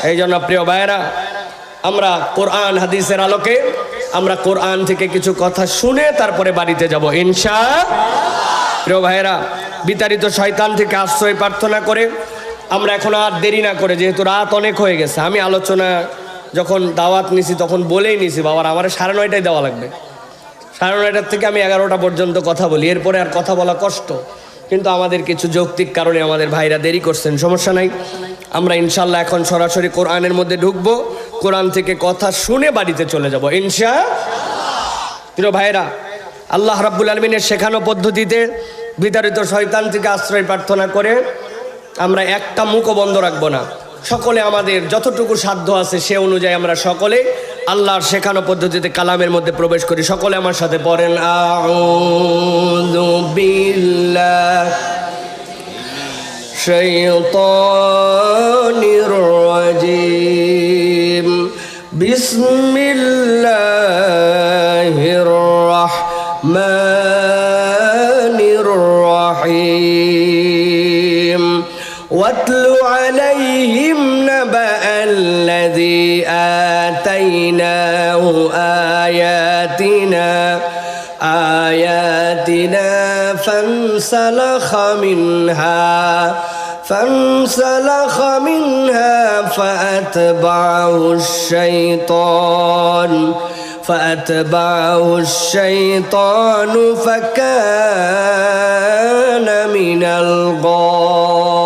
এই জন্য প্রিয় ভাইয়েরা, আমরা কোরআন হাদিসের আলোকে আমরা কোরআন থেকে কিছু কথা শুনে তারপরে বাড়িতে যাব ইনশাআল্লাহ। প্রিয় ভাইয়েরা, বিতাড়িত শয়তান থেকে আশ্রয় প্রার্থনা করে আমরা এখন আর দেরি না করে, যেহেতু রাত অনেক হয়ে গেছে, আমি আলোচনা যখন দাওয়াত নিছি তখন বলেই নিছি বাবার আমার 9:30টায় দেওয়া লাগবে, 9:30টার থেকে আমি 11টা পর্যন্ত কথা বলি, এরপরে আর কথা বলা কষ্ট, কিন্তু আমাদের কিছু যৌক্তিক কারণে আমাদের ভাইরা দেরি করছেন, সমস্যা নাই। আমরা ইনশাল্লাহ এখন সরাসরি কোরআনের মধ্যে ঢুকবো, কোরআন থেকে কথা শুনে বাড়িতে চলে যাব ইনশাআল্লাহ। প্রিয় ভাইরা, আল্লাহ রাব্বুল আলামিনের শেখানো পদ্ধতিতে বিতাড়িত শয়তান থেকে আশ্রয় প্রার্থনা করে আমরা একটা মুখও বন্ধ রাখবো না, সকলে আমাদের যতটুকু সাধ্য আছে সে অনুযায়ী আমরা সকলে আল্লাহর শেখানো পদ্ধতিতে কালামের মধ্যে প্রবেশ করি। সকলে আমার সাথে পড়েন, আউযু বিল্লাহি শাইতানির রাজীম, বিসমিল্লাহির রাহমানির রাহিম, ওয়াতলু আলাইহিম নাবা আল্লাযী আতাইনাহু আয়াতিনা فانسلخ منها فأتبعه الشيطان فكان من الغاوين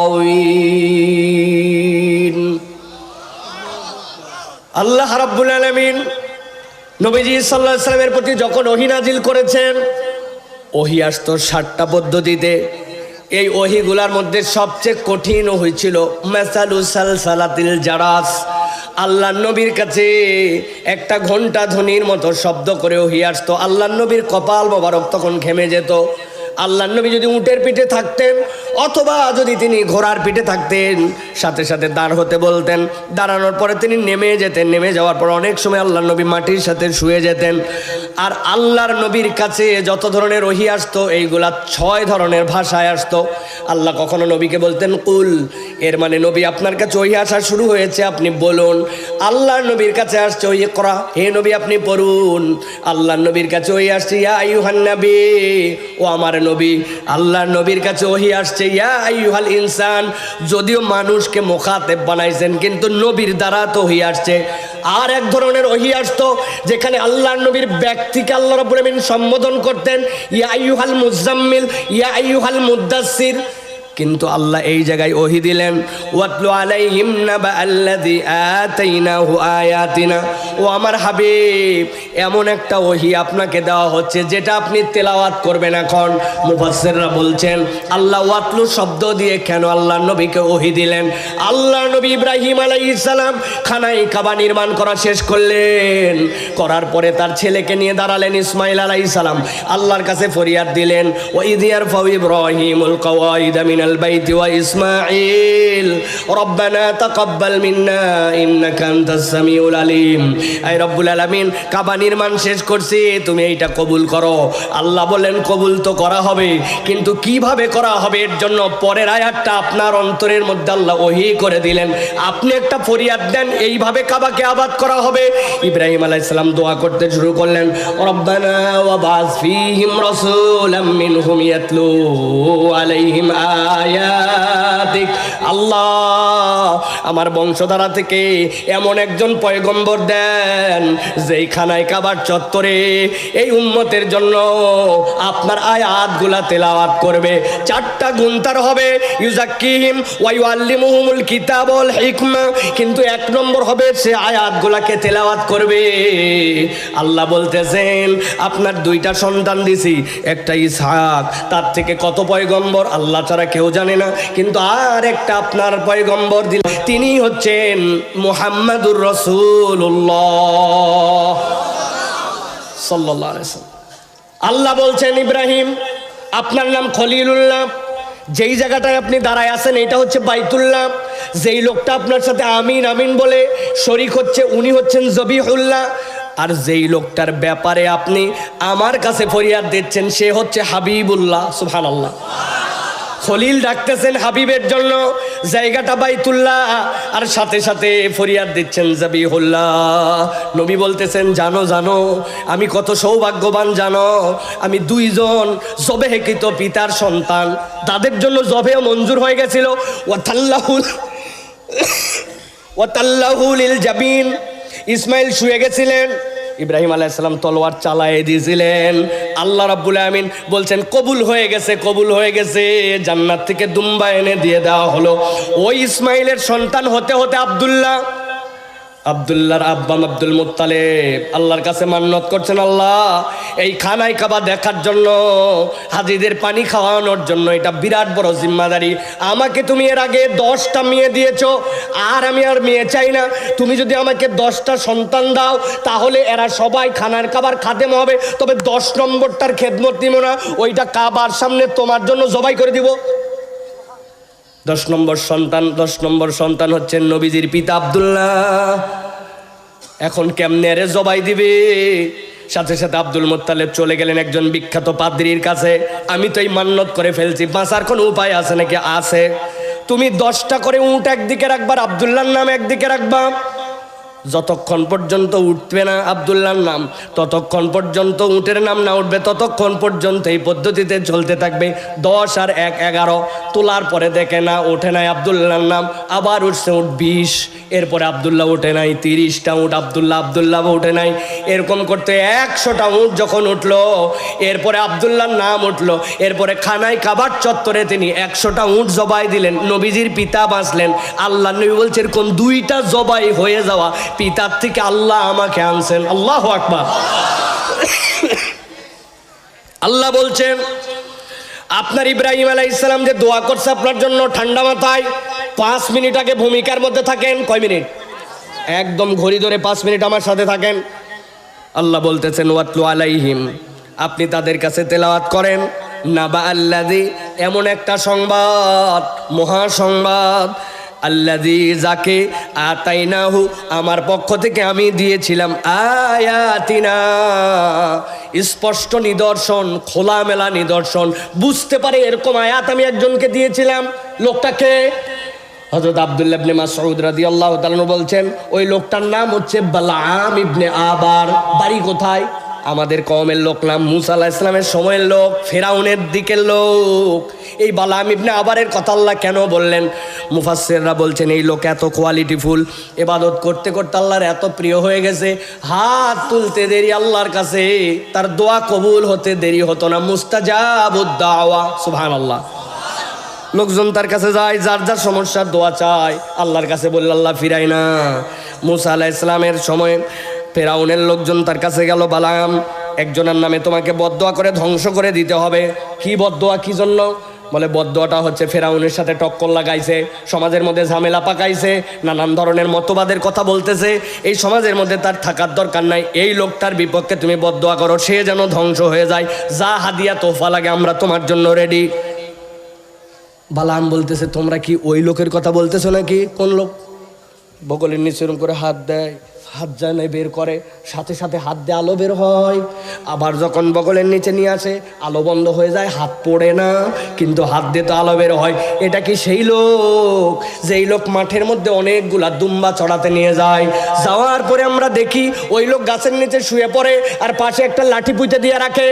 আল্লাহ রাব্বুল আলামিন নবীজি সাল্লাল্লাহু আলাইহি সাল্লামের প্রতি যখন ওহী নাজিল করেছেন, ওহী আসতো 7টা পদ্ধতিতে। এই ওহীগুলার মধ্যে সবচেয়ে কঠিন ওহী ছিল মাসালু সালসালাতিল জারাস। আল্লাহর নবীর কাছে একটা ঘন্টা ধ্বনির মতো শব্দ করে ওহী আসতো। আল্লাহর নবীর কপাল মোবারক তখন ঘেমে যেত। আল্লাহর নবী যদি উটের পিঠে থাকতেন অথবা যদি তিনি ঘোড়ার পিঠে থাকতেন, সাথে সাথে দাঁড় হতে বলতেন। দাঁড়ানোর পরে তিনি নেমে যেতেন। নেমে যাওয়ার পর অনেক সময় আল্লাহর নবী মাটির সাথে শুয়ে যেতেন। আর আল্লাহর নবীর কাছে যত ধরনের ওহী আসতো এইগুলা 6 ধরনের ভাষায় আসতো। আল্লাহ কখনো নবীকে বলতেন কুল, এর মানে নবী আপনার কাছে ওহী আসা শুরু হয়েছে, আপনি বলুন। আল্লাহর নবীর কাছে আসছে ওহী ইকরা, হে নবী আপনি পড়ুন। আল্লাহর নবীর কাছে ওহী আসছে ইয়া আইয়ুহান নবী, ও আমার নবী। আল্লাহর নবীর কাছে ওহী আসছে ইয়া আইয়ুহাল ইনসান, যদিও মানুষকে মুখাতেব বানাইছেন কিন্তু নবীর দ্বারা তো ওহী আসছে। আর এক ধরনের ওহী আসতো যেখানে আল্লাহর নবীর ব্যক্তিকে আল্লাহ রাব্বুল আলামিন সম্বোধন করতেন ইয়া আইয়ুহাল মুজাম্মিল, ইয়া আইয়ুহাল মুদ্দাসসির। কিন্তু আল্লাহ এই জায়গায় ওহী দিলেন ওয়াতলু আলাইহিম নাবা আল্লাযী আতাইনাহু আয়াতিনা। ও আমার হাবিব, এমন একটা ওহী আপনাকে দেওয়া হচ্ছে যেটা আপনি তেলাওয়াত করবেন। এখন মুফাসসিররা বলছেন আল্লাহ ওয়াতলু শব্দ দিয়ে কেন আল্লাহর নবীকে ওহী দিলেন। আল্লাহর নবী ইব্রাহিম আলাইহিস সালাম খানায় কাবা নির্মাণ করা শেষ করলেন। করার পরে তার ছেলেকে নিয়ে দাঁড়ালেন ইসমাইল আলাইহিস সালাম। আল্লাহর কাছে ফরিয়াদ দিলেন ওয়া ইয ইয়ারফাউ ইব্রাহিমুল কওয়াইদা মিনাল বাইতি ওয়া ইসমাঈল রব্বানা তাকাব্বাল মিন্না ইন্নাকা আনতাস সামিউল আলিম। আয় রব্বুল আলামিন, কাবা নির্মাণ শেষ করছি, তুমি এইটা কবুল করো। আল্লাহ বলেন কবুল তো করা হবে, কিন্তু কিভাবে করা হবে এর জন্য পরের আয়াতটা আপনার অন্তরের মধ্যে আল্লাহ ওহী করে দিলেন। আপনি একটা ফরিয়াদ দেন, এইভাবে কাবাকে আবাদ করা হবে। ইব্রাহিম আলাইহিস সালাম দোয়া করতে শুরু করলেন রব্বানা ওয়া বাস ফীহিম রাসূলাম মিনহুম ইয়াতলু আলাইহিম আয়াতিক। আল্লাহ, আমার বংশধারা থেকে এমন একজন পয়গম্বর দেন যেই খানায় কাবার চত্বরে এই উম্মতের জন্য আপনার আয়াতগুলা তেলাওয়াত করবে। 4টা গুণ তার হবে, ইউজাক্কিহিম ওয়া ইউআল্লিমুহুমুল কিতাব ওয়াল হিকমা। কিন্তু 1 নম্বর হবে সে আয়াতগুলাকে তেলাওয়াত করবে। আল্লাহ বলতেছেন আপনার 2টা সন্তান দিছি, একটা ইসহাক, তার থেকে কত পয়গম্বর আল্লাহ ছাড়া কেউ জানে না, কিন্তু আর একটা আপনার পয়গম্বর দিল, তিনি হচ্ছেন মুহাম্মাদুর রাসূলুল্লাহ সাল্লাল্লাহু আলাইহি ওয়াসাল্লাম। আল্লাহ বলছেন ইব্রাহিম আপনার নাম খলিলুল্লাহ। যেই জায়গাটায় আপনি দাঁড়ায় আছেন এটা হচ্ছে বাইতুল্লাহ। যেই লোকটা আপনার সাথে আমিন আমিন বলে শরীক হচ্ছে উনি হচ্ছেন জবিহুল্লাহ। আর যেই লোকটার ব্যাপারে আপনি আমার কাছে ফরিয়াদ দিচ্ছেন সে হচ্ছে হাবিবুল্লাহ। সুবহানাল্লাহ। খলিল ডাকতেছেন হাবিবের জন্য, জায়গাটা বাইতুল্লাহ, আর সাথে সাথে ফরিয়াদ দিচ্ছেন জাবিহুল্লাহ। নবী বলতেছেন জানো জানো আমি কত সৌভাগ্যবান জানো, আমি 2 জন জবেহকৃত পিতার সন্তান, তাদের জন্য জবে মঞ্জুর হয়ে গেছিল। ওয়াতাল্লাহু লিল জাবিন, ইসমাইল শুয়ে গেছিলেন, ইব্রাহিম আলাইহিস সালাম তলোয়ার চালায়ে দিয়েছিলেন। আল্লাহ রাব্বুল আমিন বলছেন কবুল হয়ে গেছে, কবুল হয়ে গেছে। জান্নাত থেকে দুম্বা এনে দিয়ে দেওয়া হলো। ওই ইসমাইলের সন্তান হতে হতে আব্দুল্লাহর আব্বা আব্দুল মুত্তালিব আল্লাহর কাছে মান্নত করছেন, আল্লাহ এই খানায় কাবা দেখার জন্য, হাজিদের পানি খাওয়ানোর জন্য, এটা বিরাট বড় জিম্মাদারি। আমাকে তুমি এর আগে 10টা মেয়ে দিয়েছো, আর আমি আর মেয়ে চাই না। তুমি যদি আমাকে 10টা সন্তান দাও তাহলে এরা সবাই খানার কাবার খাদেম হবে, তবে 10 নম্বরটার খেদমত দিব না, ওইটা কাবার সামনে তোমার জন্য জবাই করে দিব। 10 নম্বর সন্তান হচ্ছেন নবীজির পিতা আব্দুল্লাহ। এখন কেমনে রে জবাই দিবে? সাথে সাথে আব্দুল মুত্তালিব চলে গেলেন একজন বিখ্যাত পাদ্রীর কাছে। আমি তো এই মান্নত করে ফেলছি, বাঁচার কোনো উপায় আছে নাকি? আছে। তুমি 10টা করে উট একদিকে রাখবা, আব্দুল্লাহর নাম একদিকে রাখবা। যতক্ষণ পর্যন্ত উঠবে না আব্দুল্লাহর নাম, ততক্ষণ পর্যন্ত উটের নাম না উঠবে, ততক্ষণ পর্যন্ত এই পদ্ধতিতে চলতে থাকবে। 10 আর 1 11, তোলার পরে দেখে না ওঠে নাই আব্দুল্লাহর নাম, আবার উঠছে উঠ 20, এরপরে আব্দুল্লাহ ওঠে নাই, 30টা উঠ আব্দুল্লাহ ওঠে নাই। এরকম করতে 100টা উঠ যখন উঠলো, এরপরে আব্দুল্লাহর নাম উঠলো। এরপরে খানায় কাবার চত্বরে তিনি 100টা উঠ জবাই দিলেন। নবীজির পিতা বাঁচলেন। আল্লাহ নবী বলছেন কোন 2টা জবাই হয়ে যাওয়া পিতার থেকে আল্লাহ আমাকে আনছেন। আল্লাহু আকবার। আল্লাহ বলছেন আপনার ইব্রাহিম আলাইহিস সালাম যে দোয়া করছে আপনার জন্য, ঠান্ডা মাথায় 5 মিনিট আগে ভূমিকার মধ্যে থাকেন। কয় মিনিট? একদম ঘড়ি ধরে 5 মিনিট আমার সাথে থাকেন। আল্লাহ বলতেছেন ওয়াতলু আলাইহিম, আপনি তাদের কাছে তেলাওয়াত করেন, নাবা আল্লাযী, এমন একটা সংবাদ, মহাসংবাদ, আল্লাযী, যাকে আতাইনাহু, আমার পক্ষ থেকে আমি দিয়েছিলাম, আয়াতিনা, স্পষ্ট নিদর্শন, খোলামেলা নিদর্শন, বুঝতে পারে এরকম আয়াত আমি একজনকে দিয়েছিলাম। লোকটাকে হযরত আব্দুল্লাহ ইবনে মাসউদ রাদিয়াল্লাহু তাআলা বলছেন ওই লোকটার নাম হচ্ছে বালাম ইবনে আবার। বাড়ি কোথায়? আমাদের কওমের লোক, নাম মুসা আলাইহিস সালামের সময়ের লোক, ফেরাউনের দিকের লোক। এই বালাম ইবনে আবারের কথা আল্লাহ কেন বললেন? মুফাসসিররা বলছেন এই লোক এত কোয়ালিটিফুল, ইবাদত করতে করতে আল্লাহর এত প্রিয় হয়ে গেছে, হাত তুলতে দেরি আল্লাহর কাছে, তার দোয়া কবুল হতে দেরি হতো না। মুস্তাজাবুদ দাওয়া, সুবহানাল্লাহ। লোকজন তার কাছে যায়, যার যার সমস্যার দোয়া চায়, আল্লাহর কাছে বললে আল্লাহ ফিরায় না। মুসা আলাইহিস সালামের সময় ফেরাউনের লোকজন তার কাছে গেল, বালাম একজনের নামে তোমাকে বদদোয়া করে ধ্বংস করে দিতে হবে। কি বদদোয়া, কি জন্য? বলে বদদোয়াটা হচ্ছে ফেরাউনের সাথে টক্কর লাগাইছে, সমাজের মধ্যে ঝামেলা পাকাইছে, নানান ধরনের মতবাদের কথা বলতেছে, এই সমাজের মধ্যে তার থাকার দরকার নাই, এই লোকটার বিপক্ষে তুমি বদদোয়া করো, সে যেন ধ্বংস হয়ে যায়, যা হাদিয়া তোফা লাগে আমরা তোমার জন্য রেডি। বালাম বলতেছে তোমরা কি ওই লোকের কথা বলতেছো নাকি? কোন লোক? বগলের নিচে এরকম করে হাত দেয়, হাত জানে বের করে, সাথে সাথে হাত দিয়ে আলো বের হয়। আবার যখন বগলের নিচে নিয়ে আসে আলো বন্ধ হয়ে যায়, হাত পড়ে না, কিন্তু হাত দিয়ে তো আলো বের হয়। এটা কি সেই লোক যেই লোক মাঠের মধ্যে অনেকগুলা দুম্বা চড়াতে নিয়ে যায়? যাওয়ার পরে আমরা দেখি ওই লোক গাছের নিচে শুয়ে পড়ে আর পাশে একটা লাঠি পুঁতে দিয়ে রাখে।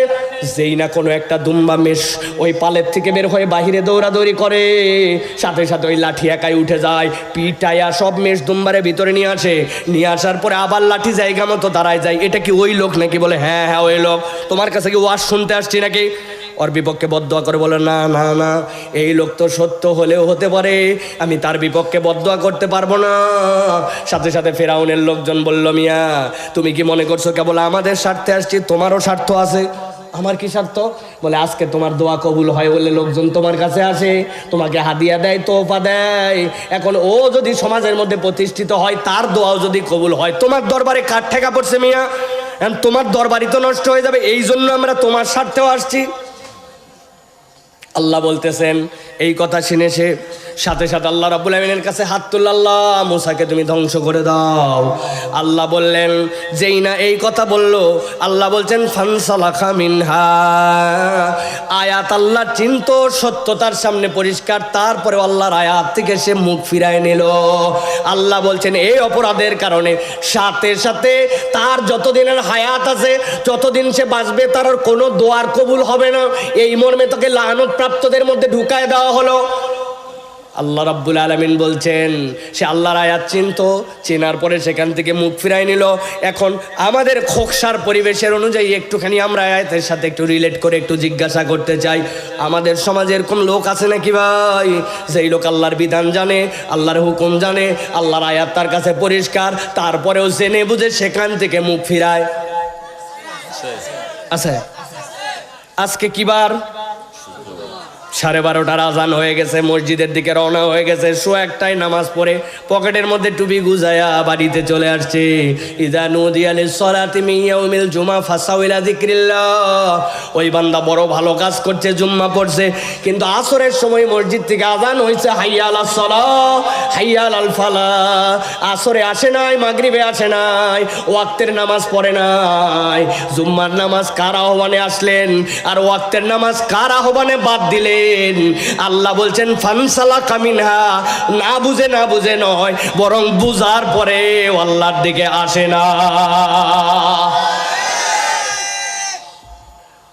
যেই না কোনো একটা দুম্বা মেষ ওই পালের থেকে বের হয়ে বাহিরে দৌড়াদৌড়ি করে, সাথে সাথে ওই লাঠি একাই উঠে যায়, পিটাইয়া সব মেষ দুম্বারে ভিতরে নিয়ে আসে। নিয়ে আসার পরে আবার লাঠি জায়গা মতো দাঁড়ায় যায়। এটা কি ওই লোক নাকি? বলে হ্যাঁ হ্যাঁ ওই লোক। তোমার কাছে কি ওয়াজ শুনতে আসছি নাকি? ওর বিপক্ষে বদদোয়া করে বলে না না না, এই লোক তো সত্য হলেও হতে পারে, আমি তার বিপক্ষে বদদোয়া করতে পারবো না। সাথে সাথে ফেরাউনের লোকজন বলল, মিয়া তুমি কি মনে করছো কেবল আমাদের স্বার্থে আসছি? তোমারও স্বার্থ আছে। আমার কি স্বার্থ? বলে আজকে তোমার দোয়া কবুল হয় বলে লোকজন তোমার কাছে আসে, তোমাকে হাদিয়া দেয়, তোফা দেয়। এখন ও যদি সমাজের মধ্যে প্রতিষ্ঠিত হয়, তার দোয়াও যদি কবুল হয়, তোমার দরবারে কার ঠেকা পড়ছে মিয়া? তোমার দরবারই তো নষ্ট হয়ে যাবে। এই জন্য আমরা তোমার স্বার্থেও আসছি। আল্লাহ বলতেছেন এই কথা শুনে সে সাথে সাথে আল্লাহ রাব্বুল আমিনের কাছে হাত তুলল, আল্লাহ মুসাকে তুমি ধ্বংস করে দাও। আল্লাহ বললেন, যেই না এই কথা বলল, আল্লাহ বলছেন ফানসালাখা মিনহা, আয়াত আল্লাহ চিন্ত সত্যতার সামনে পরিষ্কার, তারপরে আল্লাহর আয়াত থেকে সে মুখ ফিরায় নিল। আল্লাহ বলছেন এই অপরাধের কারণে সাথে সাথে তার যতদিনের হায়াত আছে, যতদিন সে বাঁচবে, তার কোনো দোয়ার কবুল হবে না। এই মর্মে তাকে লানত প্রাপ্তদের মধ্যে ঢুকায় দেওয়া হলো। আল্লাহ রাব্বুল আলামিন বলছেন সে আল্লাহর আয়াত চিনতো, চেনার পরে সেখান থেকে মুখ ফিরাই নিল। এখন আমাদের খোকসার পরিবেশের অনুযায়ী একটুখানি আমরা আয়াতের সাথে একটু রিলেট করে একটু জিজ্ঞাসা করতে চাই, আমাদের সমাজে এরকম লোক আছে নাকি ভাই, যেই লোক আল্লাহর বিধান জানে, আল্লাহর হুকুম জানে, আল্লাহর আয়াত তার কাছে পরিষ্কার, তারপরেও জেনে বুঝে সেখান থেকে মুখ ফিরায়? আছে। আজকে কি বার? 12:30 আজান হয়ে গেছে, মসজিদের দিকে রওনা হয়ে গেছে, একটাই নামাজ পড়ে পকেটের মধ্যে টুপি গুজায়া বাড়িতে চলে আসছে। ইযা নুদিয়া লিস-সালাতি মিন ইয়াউমিল জুমআ ফাসাউ ইলা যিকরিল্লাহ। ওই বান্দা বড় ভালো কাজ করছে, জুম্মা পড়ছে, কিন্তু আসরের সময় মসজিদ থেকে আজান হয়েছে, হাইয়া আলাস সালাহ হাইয়া আলাল ফালাহ। আসরে আসে নাই, মাগরিবে আসে নাই, ওয়াক্তের নামাজ পড়ে নাই। জুম্মার নামাজ কার আহ্বানে আসলেন আর ওয়াক্তের নামাজ কার আহ্বানে বাদ দিলেন? করেন। আল্লাহ বলছেন ফানসালাকা মিনহা, না বুঝে নয়, বরং বুঝার পরে আল্লাহর দিকে আসে না।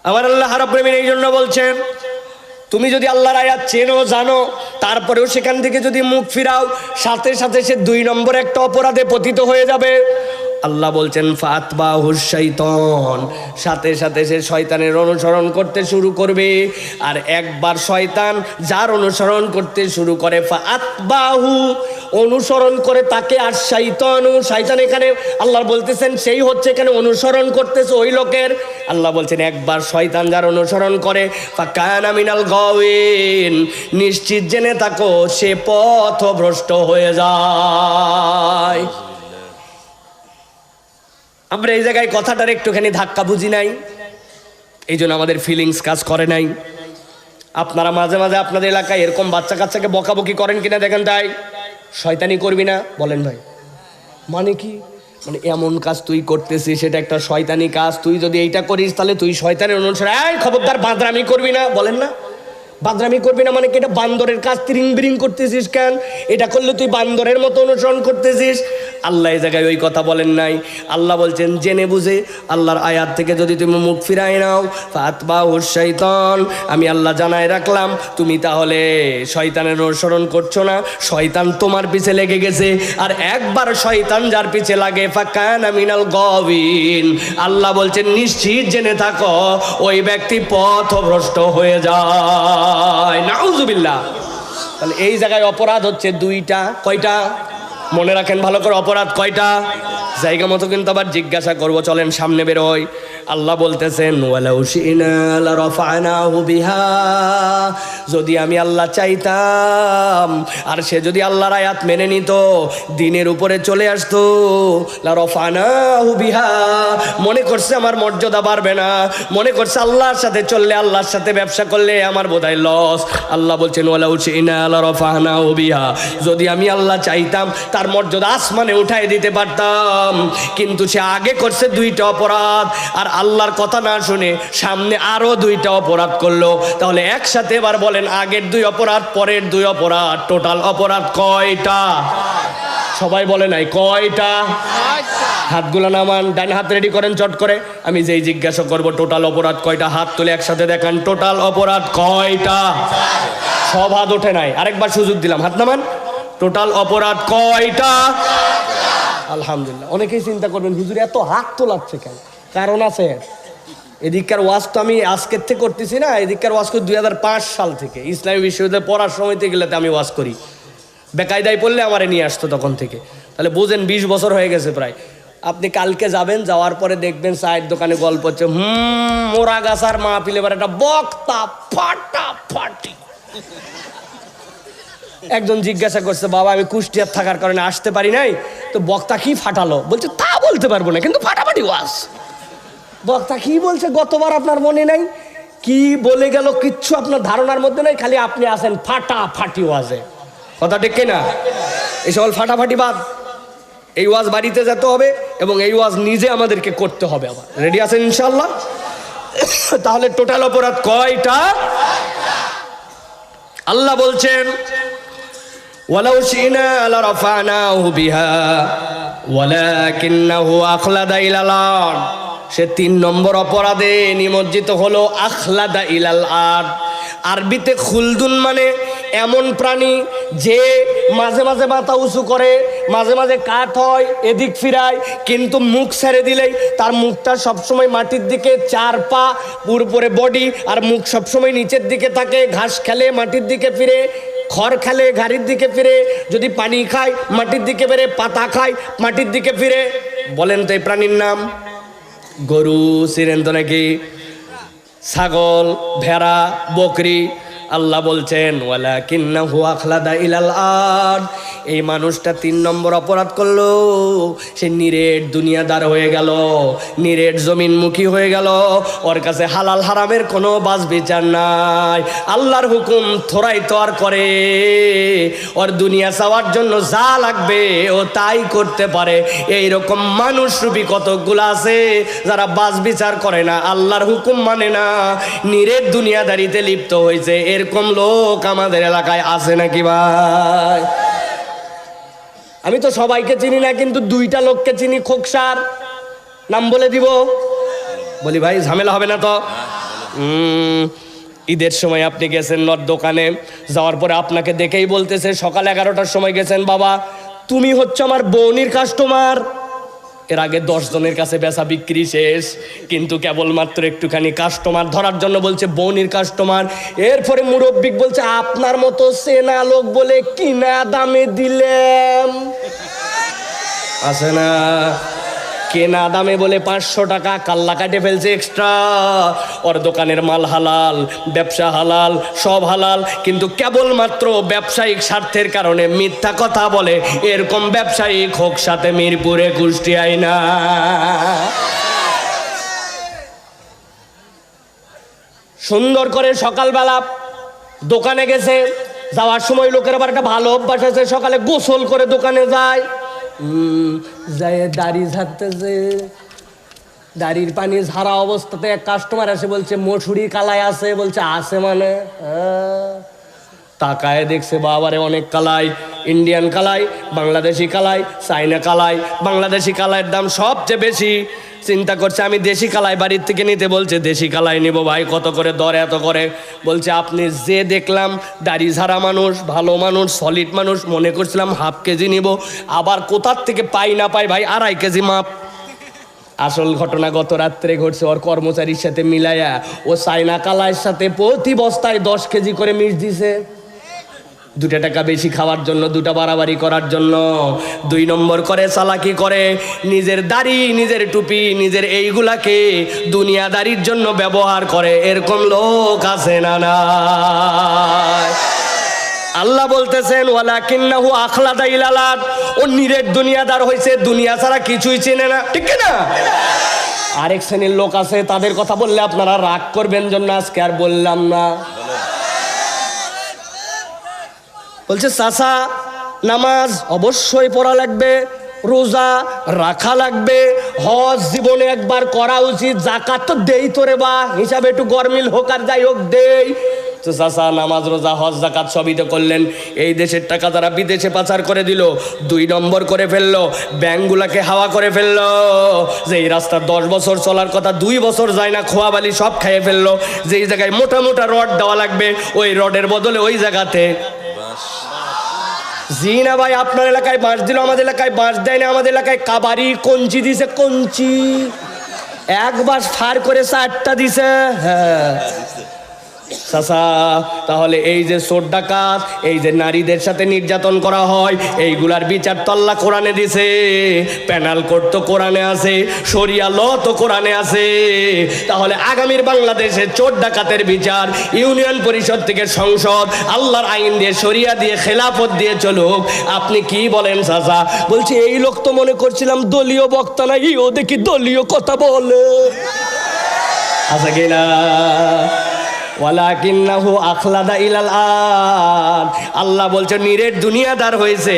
আমার আল্লাহ রাব্বুল আলামিন এই জন্য বলছেন, তুমি যদি আল্লাহর আয়াত চেনো জানো, তারপরেও সেখান থেকে যদি মুখ ফিরাও, সাথে সাথে সে 2 নম্বর একটা অপরাধে পতিত হয়ে যাবে। আল্লাহ বলছেন ফাতবাহুশ শাইতান, সাথে সাথে সে শয়তানের অনুসরণ করতে শুরু করবে। আর একবার শয়তান যার অনুসরণ করতে শুরু করে, ফাতবাহু অনুসরণ করে তাকে, আর শয়তানু, শয়তান এখানে আল্লাহ বলতেছেন সেই হচ্ছে এখানে অনুসরণ করতেছে ওই লোকের। আল্লাহ বলছেন একবার শয়তান যার অনুসরণ করে, ফাকানা মিনাল গাওয়িন, নিশ্চিত জেনে থাকো সে পথভ্রষ্ট হয়ে যায়। আমরা এই জায়গায় কথাটার একটুখানি ধাক্কা বুঝি নাই, এই জন্য আমাদের ফিলিংস কাজ করে নাই। আপনারা মাঝে মাঝে আপনাদের এলাকায় এরকম বাচ্চা কাচ্চাকে বকাবকি করেন কিনা দেখেন, তাই শয়তানি করবি না বলেন ভাই, মানে কি, মানে এমন কাজ তুই করতেছিস সেটা একটা শয়তানি কাজ, তুই যদি এইটা করিস তাহলে তুই শয়তানের অনুসরণ, খবরদার বাঁদরামি করবি না বলেন না। বাঁদরামি করবি না মানে কি, এটা বান্দরের কাজ, তিরিং বিরিং করতেছিস কেন, এটা করলে তুই বান্দরের মতো অনুসরণ করতেছিস। আল্লাহ এই জায়গায় ওই কথা বলেন নাই। আল্লাহ বলছেন জেনে বুঝে আল্লাহর আয়াত থেকে যদি তুমি মুখ ফিরাই নাও, ফাতবাহুশ শাইতান, আমি আল্লাহ জানাই রাখলাম তুমি তাহলে শয়তানের অনুসরণ করছো না, শয়তান তোমার পিছে লেগে গেছে। আর একবার শয়তান যার পিছে লাগে, ফাকানা মিনাল গাওয়িন, আল্লাহ বলছেন নিশ্চিত জেনে থাকো ওই ব্যক্তি পথভ্রষ্ট হয়ে যায়। নাউযুবিল্লাহ। তাহলে এই জায়গায় অপরাধ হচ্ছে 2টা, কয়টা মনে রাখেন ভালো করে, অপরাধ কয়টা, জায়গা মতো কিন্তু আবার জিজ্ঞাসা করব, চলেন সামনে বেরোই। আল্লাহ বলতেছেন ওয়ালাউ শি'না লারাফা'নাহু বিহা, যদি আমি আল্লাহ চাইতাম আর সে যদি আল্লাহর আয়াত মেনে নিত, দিনের উপরে চলে আসতো, লারাফা'নাহু বিহা, মনে করছে আমার মর্যাদা বাড়বে না, মনে করছে আল্লাহর সাথে চললে, আল্লাহর সাথে ব্যবসা করলে আমার বোধহয় লস। আল্লাহ বলছেন ওয়ালাউ শি'না লারাফা'নাহু বিহা, যদি আমি আল্লাহ চাইতাম তার মর্যাদা আসমানে উঠাই দিতে পারতাম, কিন্তু সে আগে করছে 2টা অপরাধ, আর আল্লাহর কথা না শুনে সামনে আরো 2টা অপরাধ করলো। তাহলে একসাথে এবার বলেন, আগের 2 অপরাধ, পরের 2 অপরাধ, টোটাল অপরাধ কয়টা? সবাই বলে নাই কয়টা? হাতগুলো নামান, ডান হাত রেডি করেন চট করে, আমি যেই জিজ্ঞাসা করব টোটাল অপরাধ কয়টা, হাত তুলে একসাথে দেখান, টোটাল অপরাধ কয়টা? সব হাত ওঠে নাই, আরেকবার সুযোগ দিলাম, হাত নামান। টোটাল অপরাধ কয়টা? আলহামদুলিল্লাহ। অনেকেই চিন্তা করবেন হুজুর এত হাত তোলাচ্ছে কেন, কারণ আছে। এদিককার ওয়াজ তো আমি আজকের থেকে করতেছি না, এদিককার ওয়াজ করি 2005 সাল থেকে, ইসলামী বিশ্ববিদ্যালয়ে পড়ার সময় থেকে গেলে আমি ওয়াজ করি, বেকায়দায় পড়লে আমারে নিয়ে আসতো তখন থেকে। তাহলে বুঝেন 20 বছর হয়ে গেছে প্রায়। আপনি কালকে যাবেন, যাওয়ার পরে দেখবেন চায়ের দোকানে গল্প হচ্ছে, মোরা গাছার মাহফিল, এবার একটা বক্তা ফাটাফাটি। একজন জিজ্ঞাসা করছে, বাবা আমি কুষ্টিয়ার থাকার কারণে আসতে পারি নাই, তো বক্তা কি ফাটালো? বলছে তা বলতে পারবো না, কিন্তু ফাটাফাটি ওয়াজ। বক্তা কি বলছে গতবার আপনার মনে নাই, কি বলে গেল কিচ্ছু আপনার ধারণার মধ্যে নাই, খালি আপনি আছেন ফাটাফাটি ওয়াজে। কথা ঠিক কিনা? এই সকল ফাটাফাটি বাদ, এই ওয়াজ বাড়িতে যেতে হবে এবং এই ওয়াজ নিজে আমাদেরকে করতে হবে। আবার রেডি আছেন ইনশাল্লাহ? তাহলে টোটাল অপরাধ কয়টা? আল্লাহ বলছেন ওয়ালাউ শি'না লারাফা'নাহু বিহা ওয়ালাকিন্নাহু আখলাদা ইলাল আরদ, সে 3 নম্বর অপরাধে নিমজ্জিত হলো। আখলাদা ইলাল আরদ, আরবিতে খুলদুন মানে এমন প্রাণী যে মাঝে মাঝে মাথা উঁচু করে, মাঝে মাঝে কাত হয়, এদিক ফিরায়, কিন্তু মুখ ছেড়ে দিলেই তার মুখটা সবসময় মাটির দিকে, 4 পা পুরোপুরি বডি, আর মুখ সবসময় নিচের দিকে থাকে। ঘাস খেলে মাটির দিকে ফিরে, খড় খেলে ঘাড়ির দিকে ফিরে, যদি পানি খায় মাটির দিকে ফিরে, পাতা খায় মাটির দিকে ফিরে। বলেন তো এই প্রাণীর নাম? গরু চিনেন তো নাকি? ছাগল, ভেড়া, বকরি। আল্লাহ বলছেন ওয়ালাকিন্নাহু আখলাদা ইলাল আরদ, এই মানুষটা 3 নম্বর অপরাধ করলো, সে নিরেট দুনিয়াদার হয়ে গেল, নিরেট জমিনমুখী হয়ে গেল। ওর কাছে হালাল হারামের কোনো বাজ বিচার নাই, আল্লাহর হুকুম থোড়াই তো আর করে, ওর দুনিয়া চাওয়ার জন্য যা লাগবে ও তাই করতে পারে। এইরকম মানুষ রূপী কতকগুলো আছে যারা বাজ বিচার করে না, আল্লাহর হুকুম মানে না, নিরেট দুনিয়াদারিতে লিপ্ত হয়েছে। এরকম লোক আমাদের এলাকায় আছে নাকি ভাই? আমি তো সবাইকে চিনি না, কিন্তু দুইটা লোককে চিনি। খোকসার নাম বলে দিব? বলি ভাই, ঝামেলা হবে না তো? ঈদের সময় আপনি গেছেন নট দোকানে, যাওয়ার পরে আপনাকে দেখেই বলতেছে সকাল 11টার সময় গেছেন, বাবা তুমি হচ্ছে আমার বোনির কাস্টমার। এর আগে 10 জনের কাছে বেচা বিক্রি শেষ, কিন্তু কেবলমাত্র একটুখানি কাস্টমার ধরার জন্য বলছে বোনির কাস্টমার। এরপরে মুরব্বিক বলছে আপনার মতো চেনা লোক বলে কিনা দামে দিলাম। আছে না? কেনা দামে বলে 500 টাকা কাল্লা কাটে ফেলছে এক্সট্রা। ওর দোকানের মাল হালাল, ব্যবসা হালাল, সব হালাল, কিন্তু কেবলমাত্র ব্যবসায়িক স্বার্থের কারণে মিথ্যা কথা বলে। এরকম ব্যবসায়িক হোক সাথে মিরপুরে, কুষ্টিয়ায় না। সুন্দর করে সকালবেলা দোকানে গেছে, যাওয়ার সময় লোকের আবার একটা ভালো অভ্যাস আছে, সকালে গোসল করে দোকানে যায়। যায় দাড়ি ঝাড়তেছে, দাড়ির পানি ঝাড়া অবস্থাতে এক কাস্টমার এসে বলছে মসুরি কালাই আছে। বলছে আছে মানে? তাকায় দেখছে বাবারে অনেক কালাই, ইন্ডিয়ান কালাই, বাংলাদেশি কালাই, চাইনা কালাই। বাংলাদেশি কালাইয়ের দাম সবচেয়ে বেশি। চিন্তা করছে আমি দেশি কালাই বাড়ির থেকে নিতে, বলছে দেশি কালাই নিব ভাই, কত করে দর এত করে? বলছে আপনি যে দেখলাম দাড়ি ঝাড়া মানুষ, ভালো মানুষ, সলিড মানুষ, মনে করছিলাম হাফ কেজি নিব, আবার কোথার থেকে পাই না পাই ভাই 2.5 কেজি মাপ। আসল ঘটনা গত রাত্রে ঘটছে, ওর কর্মচারীর সাথে মিলাইয়া ও চাইনা কালাইয়ের সাথে প্রতি বস্তায় 10 কেজি করে মিশ দিছে। 2 টাকা বেশি খাওয়ার জন্য, 2টা বাড়াবাড়ি করার জন্য। 2 নম্বর করে চালাকি করে, নিজের দাড়ি, নিজের টুপি, নিজের এইগুলাকে দুনিয়াদারির জন্য ব্যবহার করে। এরকম লোক আছে না না? আল্লাহ বলতেছেন ওয়ালাকিন্নাহু আখলাদা ইলালাদ, ও নিরেট দুনিয়াদার হয়েছে, দুনিয়া ছাড়া কিছুই চেনে না, ঠিক না? আরেক শ্রেণীর লোক আছে, তাদের কথা বললে আপনারা রাগ করবেন জন্য আজকে আর বললাম না। বলছে চাচা নামাজ অবশ্যই পড়া লাগবে, রোজা রাখা লাগবে, হজ জীবনে একবার করা উচিত, জাকাত তো দেই তোরে বা হিসাবে একটু গরমিল হোক আর যাই হোক দেই। তো চাচা নামাজ রোজা হজ জাকাত সবই তো করলেন, এই দেশের টাকা তারা বিদেশে পাচার করে দিল, 2 নম্বর করে ফেললো, ব্যাংকগুলাকে হাওয়া করে ফেললো। যে এই রাস্তা 10 বছর চলার কথা 2 বছর যায় না, খোয়াবালি সব খাইয়ে ফেললো। যেই জায়গায় মোটা মোটা রড দেওয়া লাগবে, ওই রডের বদলে ওই জায়গাতে জি না ভাই, আপনার এলাকায় বাঁশ দিল, আমাদের এলাকায় বাঁশ দেয় না। আমাদের এলাকায় কাবারি কঞ্চি দিছে, কঞ্চি একবার ফার করে 4টা দিছে। হ্যাঁ চাচা, তাহলে এই যে চোর ডাকাত, এই যে নারীদের সাথে নির্যাতন করা হয়, এইগুলার বিচার তো আল্লাহ কোরআনে দিছে। প্যানাল কোড তো কোরআনে আছে, শরিয়া ল তো কোরআনে আছে। তাহলে আগামীর বাংলাদেশে চোর ডাকাতের বিচার ইউনিয়ন পরিষদ থেকে সংসদ আল্লাহর আইন দিয়ে, শরিয়া দিয়ে, খেলাফত দিয়ে চলুক। আপনি কি বলেন চাচা? বলছি এই লোক তো মনে করছিলাম দলীয় বক্তা নাকি, ও দেখি দলীয় কথা বলে। আচ্ছা কিনা? ওয়ালাকিন্নাহু আখলাদা ইলাল আরদ, আল্লাহ বলছে নিরেট দুনিয়াদার হয়েছে,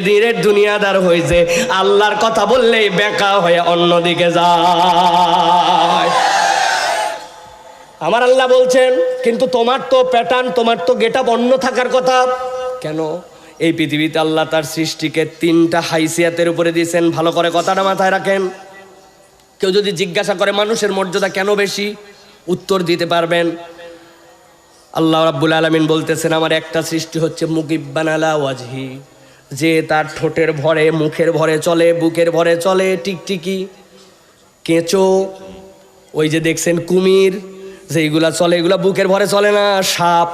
নিরেট দুনিয়াদার হয়েছে। আল্লাহর কথা বললেই বেকা হয়ে অন্যদিকে যায়। আমার আল্লাহ বলছেন কিন্তু তোমার তো প্যাটার্ন, তোমার তো গেটআপ অন্য থাকার কথা। কেন? এই পৃথিবীতে আল্লাহ তার সৃষ্টিকে 3টা হাইসিয়াতের উপরে দিয়েছেন। ভালো করে কথাটা মাথায় রাখেন। কেউ যদি জিজ্ঞাসা করে মানুষের মর্যাদা কেন বেশি, উত্তর দিতে পারবেন। আল্লাহ রাব্বুল আলামিন বলতেছেন আমার একটা সৃষ্টি হচ্ছে মুকিব্বান আলা ওয়াজহি, যে তার ঠোঁটের ভরে, মুখের ভরে চলে, বুকের ভরে চলে। টিকটিকি, কেঁচো, ওই যে দেখছেন কুমির যেইগুলা চলে, এগুলা বুকের ভরে চলে না। সাপ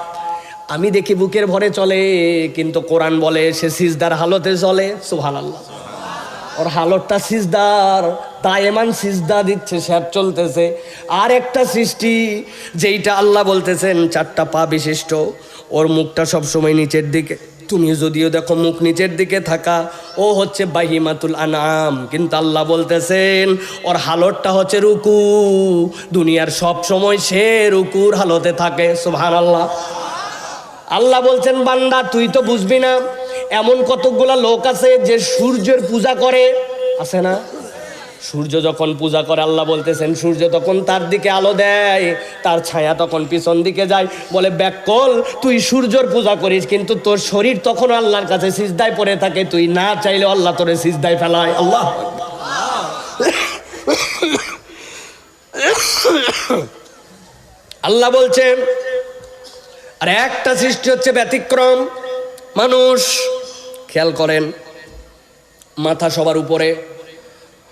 আমি দেখি বুকের ভরে চলে, কিন্তু কোরআন বলে সে সিজদার হালতে চলে। সুবহানাল্লাহ, ওর হালতটা সিজদার, দায়েমান সিজদা দিচ্ছে, স্যাপ চলতেছে। আর একটা সৃষ্টি যেইটা আল্লাহ বলতেছেন 4টা পা বিশিষ্ট, ওর মুখটা সবসময় নিচের দিকে। তুমি যদিও দেখো মুখ নিচের দিকে থাকা, ও হচ্ছে বাহিমাতুল আনাম, কিন্তু আল্লাহ বলতেছেন ওর হালতটা হচ্ছে রুকু। দুনিয়ার সব সময় সে রুকুর হালতে থাকে। সুবহানাল্লাহ। আল্লাহ বলছেন বান্দা তুই তো বুঝবি না, এমন কতগুলা লোক আছে যে সূর্যের পূজা করে, আছে না? সূর্য যখন পূজা করে আল্লাহ বলতেছেন সূর্য তখন তার দিকে আলো দেয়, তার ছায়া তখন পিছন দিকে যায়। বলে ব্যাককল, তুই সূর্যর পূজা করিস কিন্তু তোর শরীর তখন আল্লাহর কাছে সিজদায় পড়ে থাকে, তুই না চাইলে আল্লাহ তোরে সিজদায় ফেলায়। আল্লাহ আল্লাহ বলছেন আর একটা সৃষ্টি হচ্ছে ব্যতিক্রম, মানুষ। খেয়াল করেন, মাথা সবার উপরে।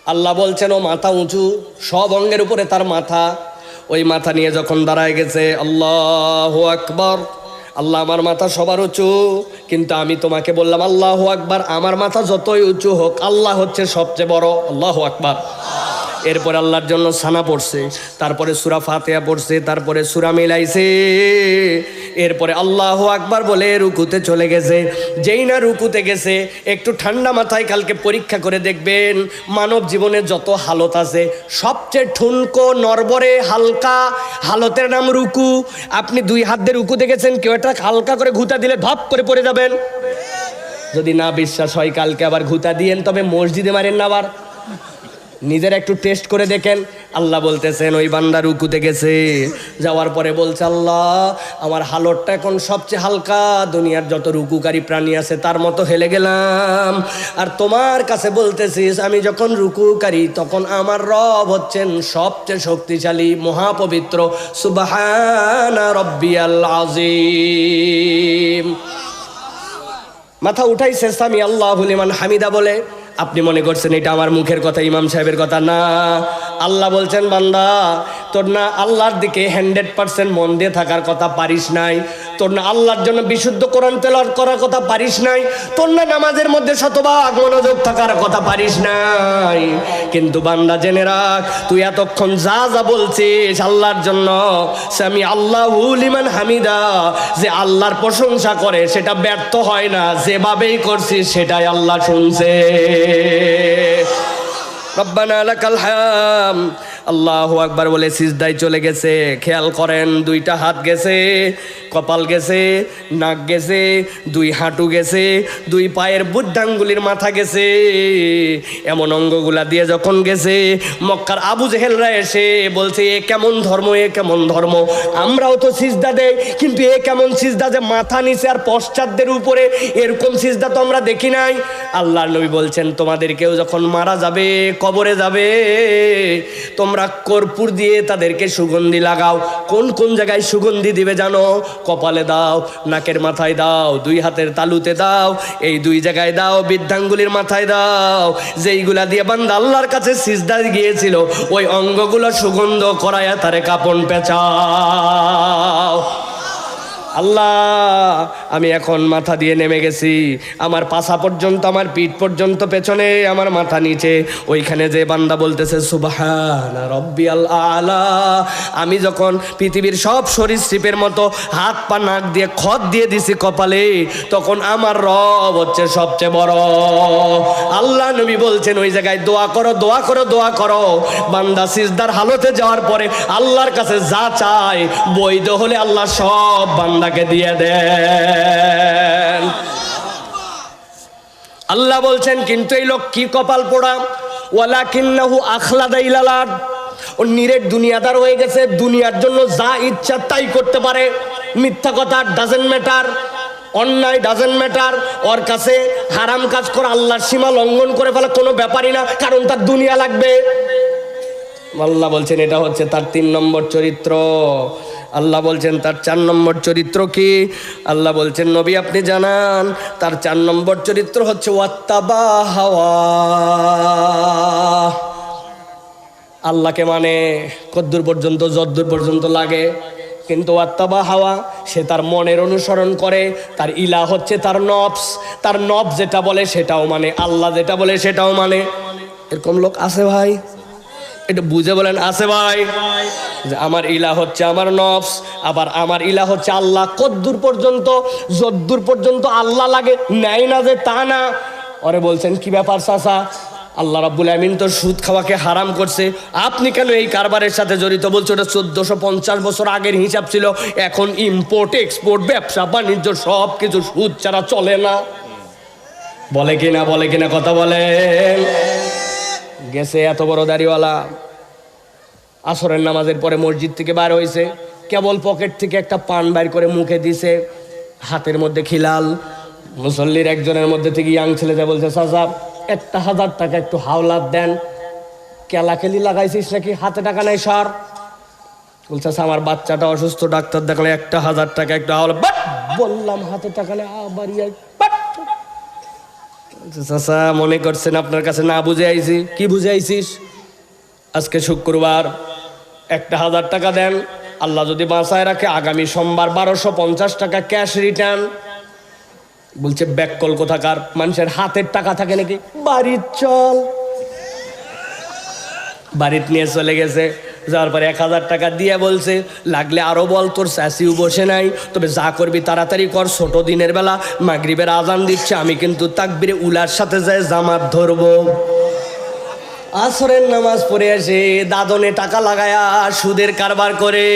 আল্লাহ বলছেন ও মাথা উঁচু, সব অঙ্গের উপরে তার মাথা। ওই মাথা নিয়ে যখন দাঁড়ায় গেছে, আল্লাহু আকবার, আল্লাহ আমার মাথা সবার উঁচু, কিন্তু আমি তোমাকে বললাম আল্লাহু আকবার, আমার মাথা যতই উঁচু হোক আল্লাহ হচ্ছে সবচেয়ে বড়। আল্লাহু আকবার। এরপরে আল্লাহর জন্য সানা পড়ছে, তারপরে সূরা ফাতিহা পড়ছে, তারপরে সূরা মিলাইছে, এরপরে আল্লাহু আকবার বলে রুকুতে চলে গেছে। যেই না রুকুতে গেছে, একটু ঠান্ডা মাথায় কালকে পরীক্ষা করে দেখবেন, মানব জীবনে যত হালত আছে সবচেয়ে ঠুনকো নরবরে হালকা হালতের নাম রুকু। আপনি দুই হাত দিয়ে রুকুতে গেছেন, কেউ একটা হালকা করে ঘুতা দিলে ধপ করে পড়ে যাবেন। যদি না বিশ্বাস হয় কালকে আবার ঘুতা দিয়েন, তবে মসজিদে মারেন না, আবার নিজের একটু টেস্ট করে দেখেন। আল্লাহ বলতেছেন ওই বান্দা রুকুতে গেছে, যাওয়ার পরে বলছে আল্লাহ আমার হালতটা এখন সবচেয়ে হালকা, দুনিয়ার যত রুকুকারী প্রাণী আছে তার মতো হেলে গেলাম। আর তোমার কাছে বলতেছিস আমি যখন রুকুকারী তখন আমার রব হচ্ছেন সবচেয়ে শক্তিশালী, মহাপবিত্র। সুবহানা রব্বিয়াল আযীম। মাথা উঠাইছে, সামি আল্লাহু লিমান হামিদা বলে। আপনি মনে করছেন এটা আমার মুখের কথা, ইমাম সাহেবের কথা? না, আল্লাহ বলছেন বান্দা তোর না আল্লাহর দিকে 100% মন দিয়ে থাকার কথা পারিস নাই, তোর না আল্লাহর জন্য বিশুদ্ধ কোরআন তেলাওয়াত করার কথা পারিস নাই, তোর না নামাজের মধ্যে শতভাগ মনোযোগ থাকার কথা পারিস নাই। কিন্তু বান্দা জেনে রাখ, তুই এতক্ষণ যা যা বলছিস আল্লাহর জন্য, সামি আল্লাহু লিমান হামিদা, যে আল্লাহর প্রশংসা করে সেটা ব্যর্থ হয় না, যেভাবেই করছিস সেটাই আল্লাহ শুনছে। রব্বানা লাকাল হাম। আল্লাহু আকবার বলে সিজদায় চলে গেছে। খেয়াল করেন, দুইটা হাত গেছে, কপাল গেছে, নাক গেছে, দুই হাঁটু গেছে, দুই পায়ের বুদ্ধাঙ্গুলির মাথা গেছে। এমন অঙ্গগুলা দিয়ে যখন গেছে, মক্কার আবু জেহেলরা এসে বলছে এ কেমন ধর্ম, এ কেমন ধর্ম, আমরাও তো সিজদা দেই, কিন্তু এ কেমন সিজদা যে মাথা নিচে আর পশ্চাৎদের উপরে, এরকম সিজদা তো আমরা দেখি নাই। আল্লাহর নবী বলছেন তোমাদের কেউ যখন মারা যাবে, কবরে যাবে, তোমরা কর্পূর দিয়ে তাদেরকে সুগন্ধি লাগাও। কোন কোন জায়গায় সুগন্ধি দিবে জানো? কপালে দাও, নাকের মাথায় দাও, দুই হাতের তালুতে দাও, এই দুই জায়গায় দাও, বৃদ্ধাঙ্গুলির মাথায় দাও। যেইগুলা দিয়ে বান্দা আল্লাহর কাছে সিজদায় গিয়েছিল ওই অঙ্গগুলো সুগন্ধ করায়া তারে কাপন পেঁচাও। আল্লাহ আমি এখন মাথা দিয়ে নেমে গেছি, আমার পাছা পর্যন্ত, আমার পিঠ পর্যন্ত, পেছনে আমার মাথা নিচে, ওইখানে যে বান্দা বলতেছে সুবহানা রব্বিয়াল আলা, আমি যখন পৃথিবীর সব সরীসৃপের মতো হাত পা নাক দিয়ে খত দিয়ে দিছি কপালে, তখন আমার রব হচ্ছে সবচেয়ে বড়। আল্লাহ নবী বলছেন ওই জায়গায় দোয়া করো, দোয়া করো, দোয়া করো। বান্দা সিজদার হালতে যাওয়ার পরে আল্লাহর কাছে যা চায়, বৈধ হলে আল্লাহ সব বান্দাকে দিয়ে দেন। আল্লাহ বলছেন কিন্তু এই লোক কি কপাল পোড়া, ওয়ালাকিন্নাহু আখলাদা ইলাল আরদ, ও নিরেট দুনিয়াদার হয়ে গেছে, দুনিয়ার জন্য যা ইচ্ছা তাই করতে পারে। মিথ্যা কথা ডাজেন্ট ম্যাটার, অন্যায় ডাজেন্ট ম্যাটার, ওর কাছে হারাম কাজ করে আল্লাহর সীমা লঙ্ঘন করে ফেলা কোনো ব্যাপারই না, কারণ তার দুনিয়া লাগবে। আল্লাহ বলছেন এটা হচ্ছে তার 3 নম্বর চরিত্র। আল্লাহ বলছেন তার 4 নম্বর চরিত্র কি? আল্লাহ বলছেন নবী আপনি জানান, তার 4 নম্বর চরিত্র হচ্ছে ওয়াত্তাবা হাওয়া। আল্লাহকে মানে কদ্দুর পর্যন্ত, যদ্দুর পর্যন্ত লাগে, কিন্তু ওয়াত্তাবা হাওয়া, সে তার মনের অনুসরণ করে। তার ইলা হচ্ছে তার নফস, তার নফস যেটা বলে সেটাও মানে, আল্লাহ যেটা বলে সেটাও মানে। এরকম লোক আছে ভাই? এটা বুঝে বলেন, আছে ভাই? যে আমার ইলা হচ্ছে আমার নফস, আবার আমার ইলা হচ্ছে আল্লাহ। কদ্দুর পর্যন্ত, যদ্দুর পর্যন্ত আল্লাহ লাগে, নেয় না যে তা না। ওরে বলছেন কি ব্যাপার চাচা, আল্লাহ রাব্বুল আমিন তো সুদ খাওয়াকে হারাম করছে, আপনি কেন এই কারবারের সাথে জড়িত? বলছে ওটা 1450 বছর আগের হিসাব ছিল, এখন ইম্পোর্ট এক্সপোর্ট, ব্যবসা বাণিজ্য সব কিছু সুদ ছাড়া চলে না। বলে কিনা, বলে কিনা, কথা বলেন। গেছে এত বড় দাড়িওয়ালা, আসরের নামাজের পরে মসজিদ থেকে বার হয়েছে, কেবল পকেট থেকে একটা পান বাইর করে মুখে দিছে, হাতের মধ্যে খিলাল। মুসল্লির একজনের মধ্যে থেকে ইয়াং ছেলেটা বলছে, চাচা 1000 টাকা একটু হাওলাত দেন। কেলাকেলি লাগাইছিস নাকি, হাতে টাকা নাই সর। বলছে আমার বাচ্চাটা অসুস্থ, ডাক্তার দেখলে 1000 টাকা একটু হাওলাত। বাট বললাম হাতে টাকা নেই, আবার চাচা মনে করছেন আপনার কাছে না বুঝে আইছি। কি বুঝে আইছিস? আজকে শুক্রবার, 1000 টাকা দেন, আল্লাহ যদি বাঁচায় রাখে আগামী সোমবার 1250 টাকা ক্যাশ রিটার্ন। বলছে ব্যাককল কোথাকার, মানুষের হাতের টাকা থাকে নাকি? বাড়ির চল। বাড়িতে নিয়ে চলে গেছে, যাওয়ার পরে 1000 টাকা দিয়ে বলছে লাগলে আরো বল, তোর চাষিও বসে নাই, তবে যা করবি তাড়াতাড়ি কর, ছোট দিনের বেলা মাগরিবের আজান দিচ্ছে, আমি কিন্তু তাকবীরে উলার সাথে যায় জামাত ধরবো। আসরের নামাজ পড়ে এসে দাদনে টাকা লাগায়া সুদের কারবার করে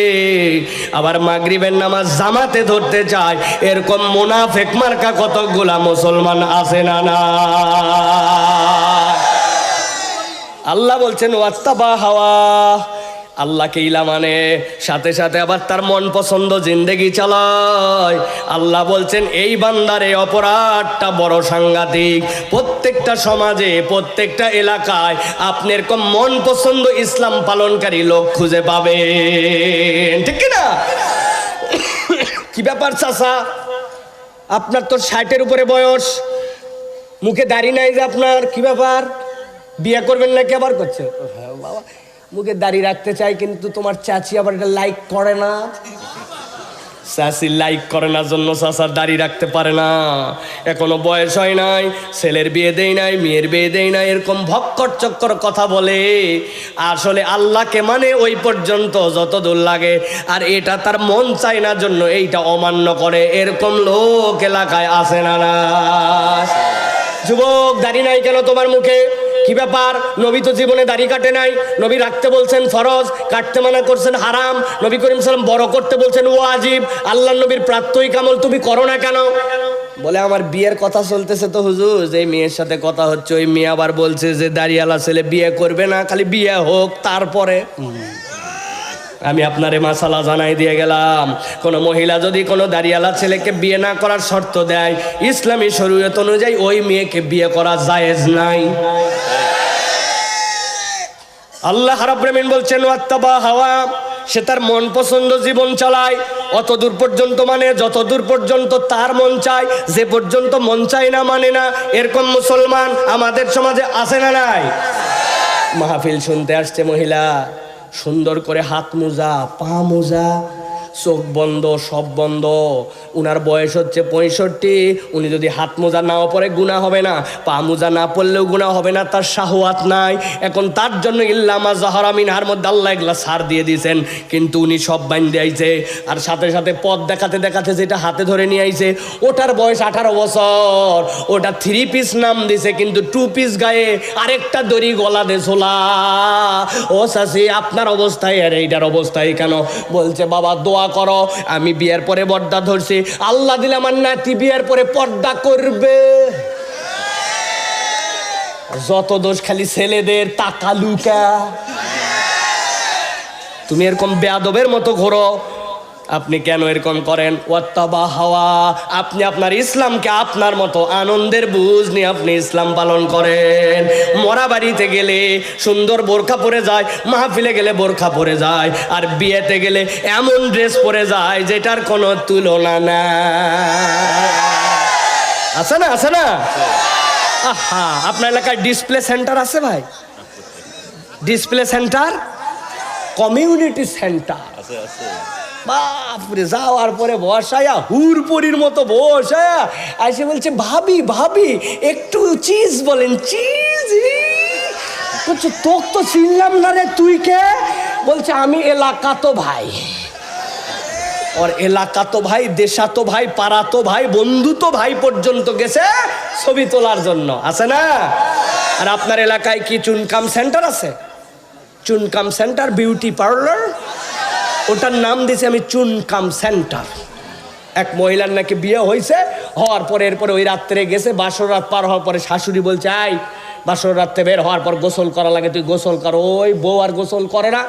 আবার মাগরিবের নামাজ জামাতে ধরতে চায়। এরকম মুনাফিক মার্কা কতগুলা মুসলমান আছে না? না, আল্লাহ বলছেন ওয়াত্তাবা হাওয়া, আল্লাহকে ইলা মানে সাথে সাথে আবার তার মন পছন্দ জিন্দেগি চালায়। আল্লাহ বলছেন এই বান্দারে অপরাধটা বড় সাংঘাতিক। প্রত্যেকটা সমাজে, প্রত্যেকটা এলাকায় আপনি এরকম মন পছন্দ ইসলাম পালনকারী লোক খুঁজে পাবেন, ঠিক না? কি ব্যাপার চাচা, আপনার তো 60-এর উপরে বয়স, মুখে দাড়ি নাই যে আপনার, কি ব্যাপার? বিয়ে করবেন নাকি? আবার করছে বাবা, মুখে দাড়ি রাখতে চাই, কিন্তু তোমার চাচি আবার এটা লাইক করে না। চাচি লাইক করে না জন্য চাচার দাড়ি রাখতে পারে না। এখনো বয়স হয় নাই, ছেলের বিয়ে দেই নাই, মেয়ের বিয়ে দেই নাই, এরকম ভক্কর চক্কর কথা বলে। আসলে আল্লাহকে মানে ওই পর্যন্ত যত দূর লাগে, আর এটা তার মন চায় না জন্য এইটা অমান্য করে। এরকম লোক এলাকায় আছে না? না, যুবক দাড়ি নাই কেন তোমার মুখে? কি ব্যাপার? নবী তো জীবনে দাড়ি কাটে নাই। নবী রাখতে বলছেন ফরজ, কাটতে মানা করছেন হারাম। নবী করিম সাল্লাম বড় করতে বলছেন ওয়াজিব। আল্লাহ নবীর প্রাত্যহিক আমল তুমি করো না কেন? বলে আমার বিয়ের কথা চলতেছে তো হুজুর, যে মেয়ের সাথে কথা হচ্ছে ওই মেয়ে আবার বলছে যে দাড়িওয়ালা ছেলে বিয়ে করবে না, খালি বিয়ে হোক তারপরে। আমি আপনারে মাসালা জানাই দিয়ে গেলাম, কোন মহিলা যদি কোনো দাড়িওয়ালা ছেলেকে বিয়ে না করার শর্ত দেয়, ইসলামী শরীয়ত অনুযায়ী ওই মেয়েকে বিয়ে করা জায়েজ নাই। আল্লাহ রাব্বুল আমিন বলছেন ওয়াত্তাবা হাওয়া, সে তার মন পছন্দ জীবন চালায়। অত দূর পর্যন্ত মানে যত দূর পর্যন্ত তার মন চায়, যে পর্যন্ত মন চায় না মানে না। এরকম মুসলমান আমাদের সমাজে আছে না নাই? মাহফিল শুনতে আসছে মহিলা, সুন্দর করে হাত মোজা, পা মোজা, চোখ বন্ধ, সব বন্ধ। উনার বয়স হচ্ছে 65। উনি যদি হাত মোজা নাও পরে গুনাহ হবে না, পা মোজা না পড়লেও গুনাহ হবে না, তার শাহওয়াত নাই। এখন তার জন্য ইল্লামা জাহারা মিনহার মধ্যে আল্লাহ এগুলা ছাড় দিয়ে দিয়েছেন, কিন্তু উনি সব বাইন্ধে আইছে। আর সাথে সাথে পথ দেখাতে দেখাতে যেটা হাতে ধরে নিয়ে আইছে, ওটার বয়স 18 বছর। ওটা 3 পিস নাম দিছে, কিন্তু 2 পিস গায়ে আরেকটা দড়ি গলা দে ঝোলা। ও চাচি, আপনার অবস্থায় আর এইটার অবস্থায় কেন? বলছে বাবা দোয়া করো, আমি বিয়ের পরে পর্দা ধরছি, আল্লাহ দিলে আমার নাতি বিয়ের পরে পর্দা করবে। যত দোষ খালি ছেলেদের, টাকা লুকা। তুমি এরকম বেয়াদবের মতো ঘোরো, আপনি কেন এরকম করেন? ওয়াত্তাবা হাওয়া, আপনি আপনার ইসলামকে আপনার মতো আনন্দের বুঝ নিয়ে আপনি ইসলাম পালন করেন। মরা বাড়িতে গেলে সুন্দর বোরখা পরে যায়, মাহফিলে গেলে বোরখা পরে যায়, আর বিয়েতে গেলে এমন ড্রেস পরে যায় যেটার কোনো তুলনা না। আছে না? আছে না? আহা, আপনার এলাকায় ডিসপ্লে সেন্টার আছে ভাই? ডিসপ্লে সেন্টার, কমিউনিটি সেন্টার বাপরে, যাওয়ার পরে বসায়া হুরপরির মতো বসায়া আইসে বলছে ভাবি ভাবি একটু চিজ বলেন, চিজ। বলছে তোক তো চিনলাম না রে, তুই কে? বলছে আমি এলাকা তো ভাই। और এলাকা তো ভাই, দেশা তো ভাই, পাড়া তো ভাই, বন্ধু তো ভাই পর্যন্ত গেছে ছবি তোলার জন্য। আছে না? আর আপনার এলাকায় কি চুনকাম সেন্টার আছে? চুনকাম সেন্টার, বিউটি পার্লার, ওটার নাম দিয়েছি আমি চুনকাম সেন্টার। এক মহিলার নাকি বিয়ে হয়েছে, হওয়ার পরে এরপরে ওই রাত্রে গেছে, বাসর রাত পার হওয়ার পরে শাশুড়ি বলছে আই বাসর রাত্রে বের হওয়ার পর গোসল করা লাগে, তুই গোসল কর। ওই বউ আর গোসল করে না,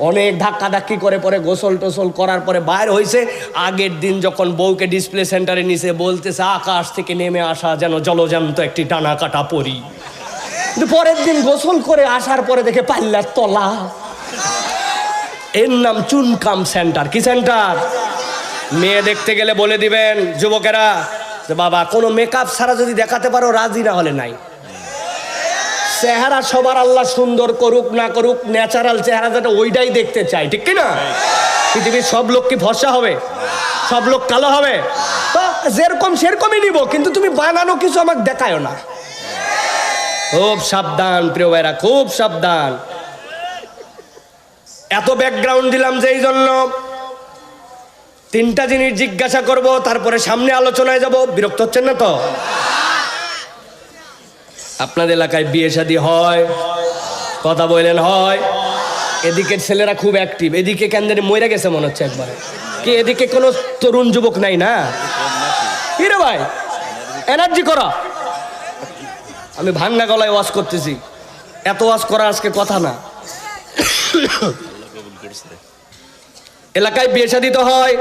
অনেক ধাক্কা ধাক্কি করে পরে গোসল টোসল করার পরে বাইর হয়েছে। আগের দিন যখন বউকে ডিসপ্লে সেন্টারে নিছে বলতেছে আকাশ থেকে নেমে আসা যেন জলজ্যান্ত একটি টানা কাটা পরি। কিন্তু পরের দিন গোসল করে আসার পরে দেখে পাল্লার তলা। এর নাম চুনকাম সেন্টার। কি সেন্টার? মেয়ে দেখতে গেলে বলে দিবেন যুবকেরা যে বাবা কোনো মেকআপ ছাড়া যদি দেখাতে পারো রাজি, না হলে নাই। চেহারা সবার আল্লাহ সুন্দর করুক না করুক, ন্যাচারাল চেহারা যেটা ওইটাই দেখতে চাই, ঠিক কিনা? পৃথিবীর সব লোক কি ফর্সা হবে? সব লোক কালো হবে? তো যেরকম সেরকমই নিব, কিন্তু তুমি বানানো কিছু আমাকে দেখায়ও না। খুব সাবধান প্রিয় ভাইরা, খুব সাবধান। এত ব্যাকগ্রাউন্ড দিলাম যে এই জন্য তিনটা জিনিস জিজ্ঞাসা করব, তারপরে সামনে আলোচনায় যাব। বিরক্ত হচ্ছেন না তো? আপনাদের এলাকায় বিয়ে শাদী হয়? কথা বলেন হয়? এদিকে ছেলেরা খুব অ্যাক্টিভ, এদিকে কেন জানি মরে গেছে মনে হচ্ছে একবারে। কি এদিকে কোনো তরুণ যুবক নাই না? কি রে ভাই, এনার্জি করা। আমি ভাঙ্গা গলায় ওয়াজ করতেছি, এত ওয়াজ করা আজকে কথা না। এলাকায় বিয়ে শাদী তো হয়?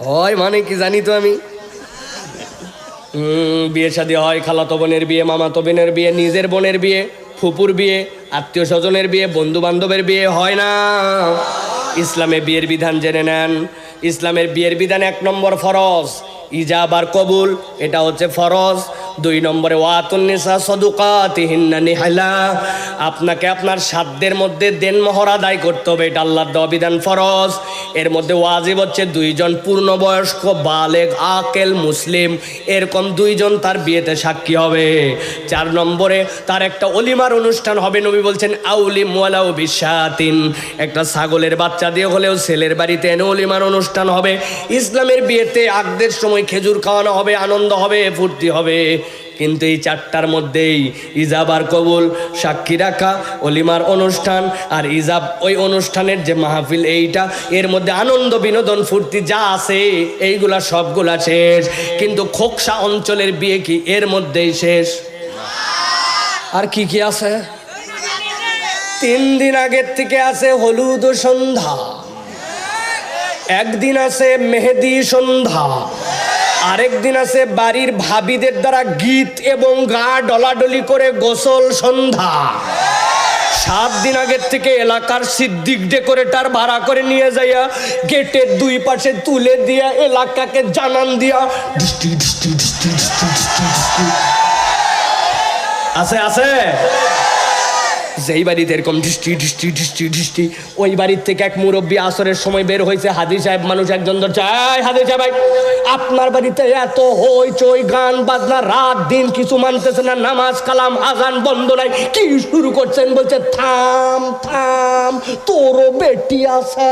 হয় মানে কি জানি তো আমি। বিয়ে শাদী হয়, খালাতো বোনের বিয়ে, মামাতো বোনের বিয়ে, নিজের বোনের বিয়ে, ফুপুর বিয়ে, আত্মীয় স্বজনের বিয়ে, বন্ধু বান্ধবের বিয়ে হয় না। ইসলামে বিয়ের বিধান জেনে নেন। ইসলামের বিয়ের বিধান 1 নম্বর ফরজ ইজাব আর কবুল, এটা হচ্ছে ফরজ। 2 নম্বরে ওয়াতুন নিসা সাদুকাতিহিন্না নিহলা, আপনাকে আপনার সাধ্যের মধ্যে দেনমোহর আদায় করতে হবে, এটা আল্লাহর দেওয়া বিধান ফরজ। এর মধ্যে ওয়াজিব হচ্ছে 2 জন পূর্ণবয়স্ক বালেগ আকেল মুসলিম, এরকম 2 জন তার বিয়েতে সাক্ষী হবে। 4 নম্বরে তার একটা অলিমার অনুষ্ঠান হবে। নবী বলছেন আউলিম ওয়ালাউ বিশাতিন, একটা ছাগলের বাচ্চা দিয়ে হলেও ছেলের বাড়িতে এনে অলিমার অনুষ্ঠান হবে। ইসলামের বিয়েতে আগদের সময় খেজুর খাওয়ানো হবে, আনন্দ হবে, ফুর্তি হবে। কিন্তু এই 4টার মধ্যেই ইজাব আর কবুল, সাক্ষী রাখা, অলিমার অনুষ্ঠান আর ইজাব, ওই অনুষ্ঠানের যে মাহফিল, এইটা এর মধ্যে আনন্দ বিনোদন ফুর্তি যা আছে এইগুলা সবগুলা শেষ। কিন্তু খোকসা অঞ্চলের বিয়ে কি এর মধ্যেই শেষ? আর কি কি আছে? 3 দিন আগের থেকে আছে হলুদ সন্ধ্যা, একদিন আছে মেহেদি সন্ধ্যা, আরেকদিন আছে বাড়ির ভাবিদের দ্বারা গীত এবং গা ডলাডলি করে গোসল সন্ধ্যা। 7 দিন আগের থেকে এলাকার সিদ্দিক ডেকোরেটর ভাড়া করে নিয়ে যাইয়া গেটের 2 পাশে তুলে দিয়া এলাকাকে জানান দিয়া আছে আছে। যেই বাড়িতে এরকম ঢিষ্টি ঢিষ্টি ঢিষ্টি ঢিষ্টি, ওই বাড়ির থেকে এক মুরব্বী আসরের সময় বের হয়েছে। হাজি সাহেব মানুষ একজন ধরছে, হাজি সাহেব ভাই আপনার বাড়িতে এত হই চই গান বাজনা, রাত দিন কিছু মানতেছে না, নামাজ কালাম আজান বন্ধ নাই, কি শুরু করছেন? বলছে থাম থাম, তোরও বেটি আছে।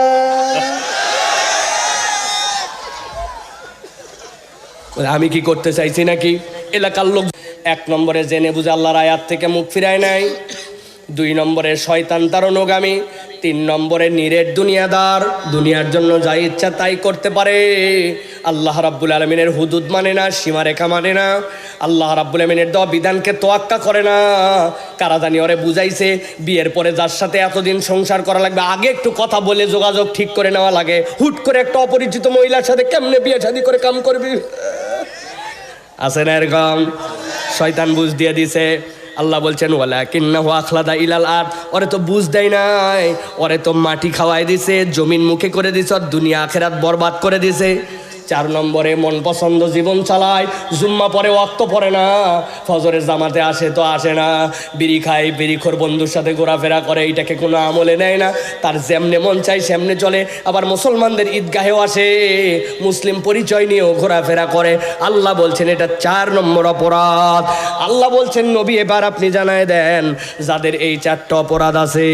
আমি কি করতে চাইছি নাকি? এলাকার লোক 1 নম্বরে জেনে বুঝে আল্লাহর আয়াত থেকে মুখ ফিরায় নাই, 2 নম্বরে শয়তান তার অনুগামী, 3 নম্বরে নিরেট দুনিয়াদার, দুনিয়ার জন্য যা ইচ্ছা তাই করতে পারে। আল্লাহ রাব্বুল আলামিনের হুদুদ মানে না, সীমারেখা মানে না, আল্লাহ রাব্বুল আলামিনের দেওয়া বিধানকে তোয়াক্কা করে না। কারা জানি ওরে বুঝাইছে বিয়ের পরে যার সাথে এতদিন সংসার করা লাগবে আগে একটু কথা বলে যোগাযোগ ঠিক করে নেওয়া লাগে। হুট করে একটা অপরিচিত মহিলার সাথে কেমনে বিয়ে শাদী করে কাম করবি? আছে না এরকম? শয়তান বুঝ দিয়ে দিছে। আল্লাহ বলছেন ওয়ালাকিন্নাহু আখলাদা ইলাল আরদ, ওরে তো বুঝ দেয় নাই, ওরে তো মাটি খাওয়াই দিছে, জমিন মুখে করে দিছে, আর দুনিয়া আখিরাত বরবাদ করে দিছে। 4 নম্বরে মন পছন্দ জীবন চালায়, জুম্মা পরে ওয়াক্ত পড়ে না, ফজরের জামাতে আসে তো আসে না, বিড়ি খায়, বিড়িখোর বন্ধুর সাথে ঘোরাফেরা করে, এটাকে কোনো আমলে নেয় না, তার যেমনে মন চাই সেমনে চলে। আবার মুসলমানদের ঈদগাহেও আসে, মুসলিম পরিচয় নিয়েও ঘোরাফেরা করে। আল্লাহ বলছেন এটা 4 নম্বর অপরাধ। আল্লাহ বলছেন নবী এবার আপনি জানায় দেন যাদের এই 4টা অপরাধ আছে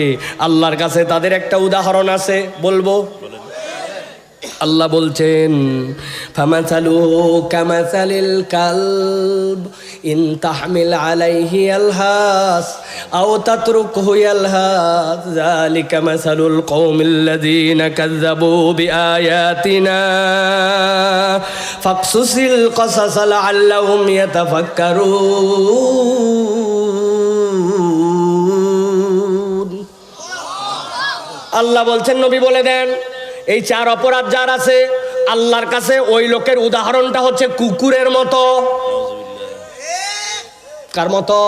আল্লাহর কাছে তাদের একটা উদাহরণ আছে, বলবো? আল্লাহ বলছেন ফামাসালুহু কামাসালিল কালব ইন তাহমিল আলাইহি ইয়ালহাস আও তাতরুকহু ইয়ালহাস যালিকা মাসালুল কওমিল্লাযীনা কাযযাবু বিআয়াতিনা ফাকসুসিল কসাস লাআল্লাহুম ইয়াতাফাক্কারুন। আল্লাহ বলছেন নবী বলে দেন, এই 4 অপরাধ যার আছে আল্লাহর কাছে ওই লোকের উদাহরণটা হচ্ছে কুকুরের মতো। কার মতো?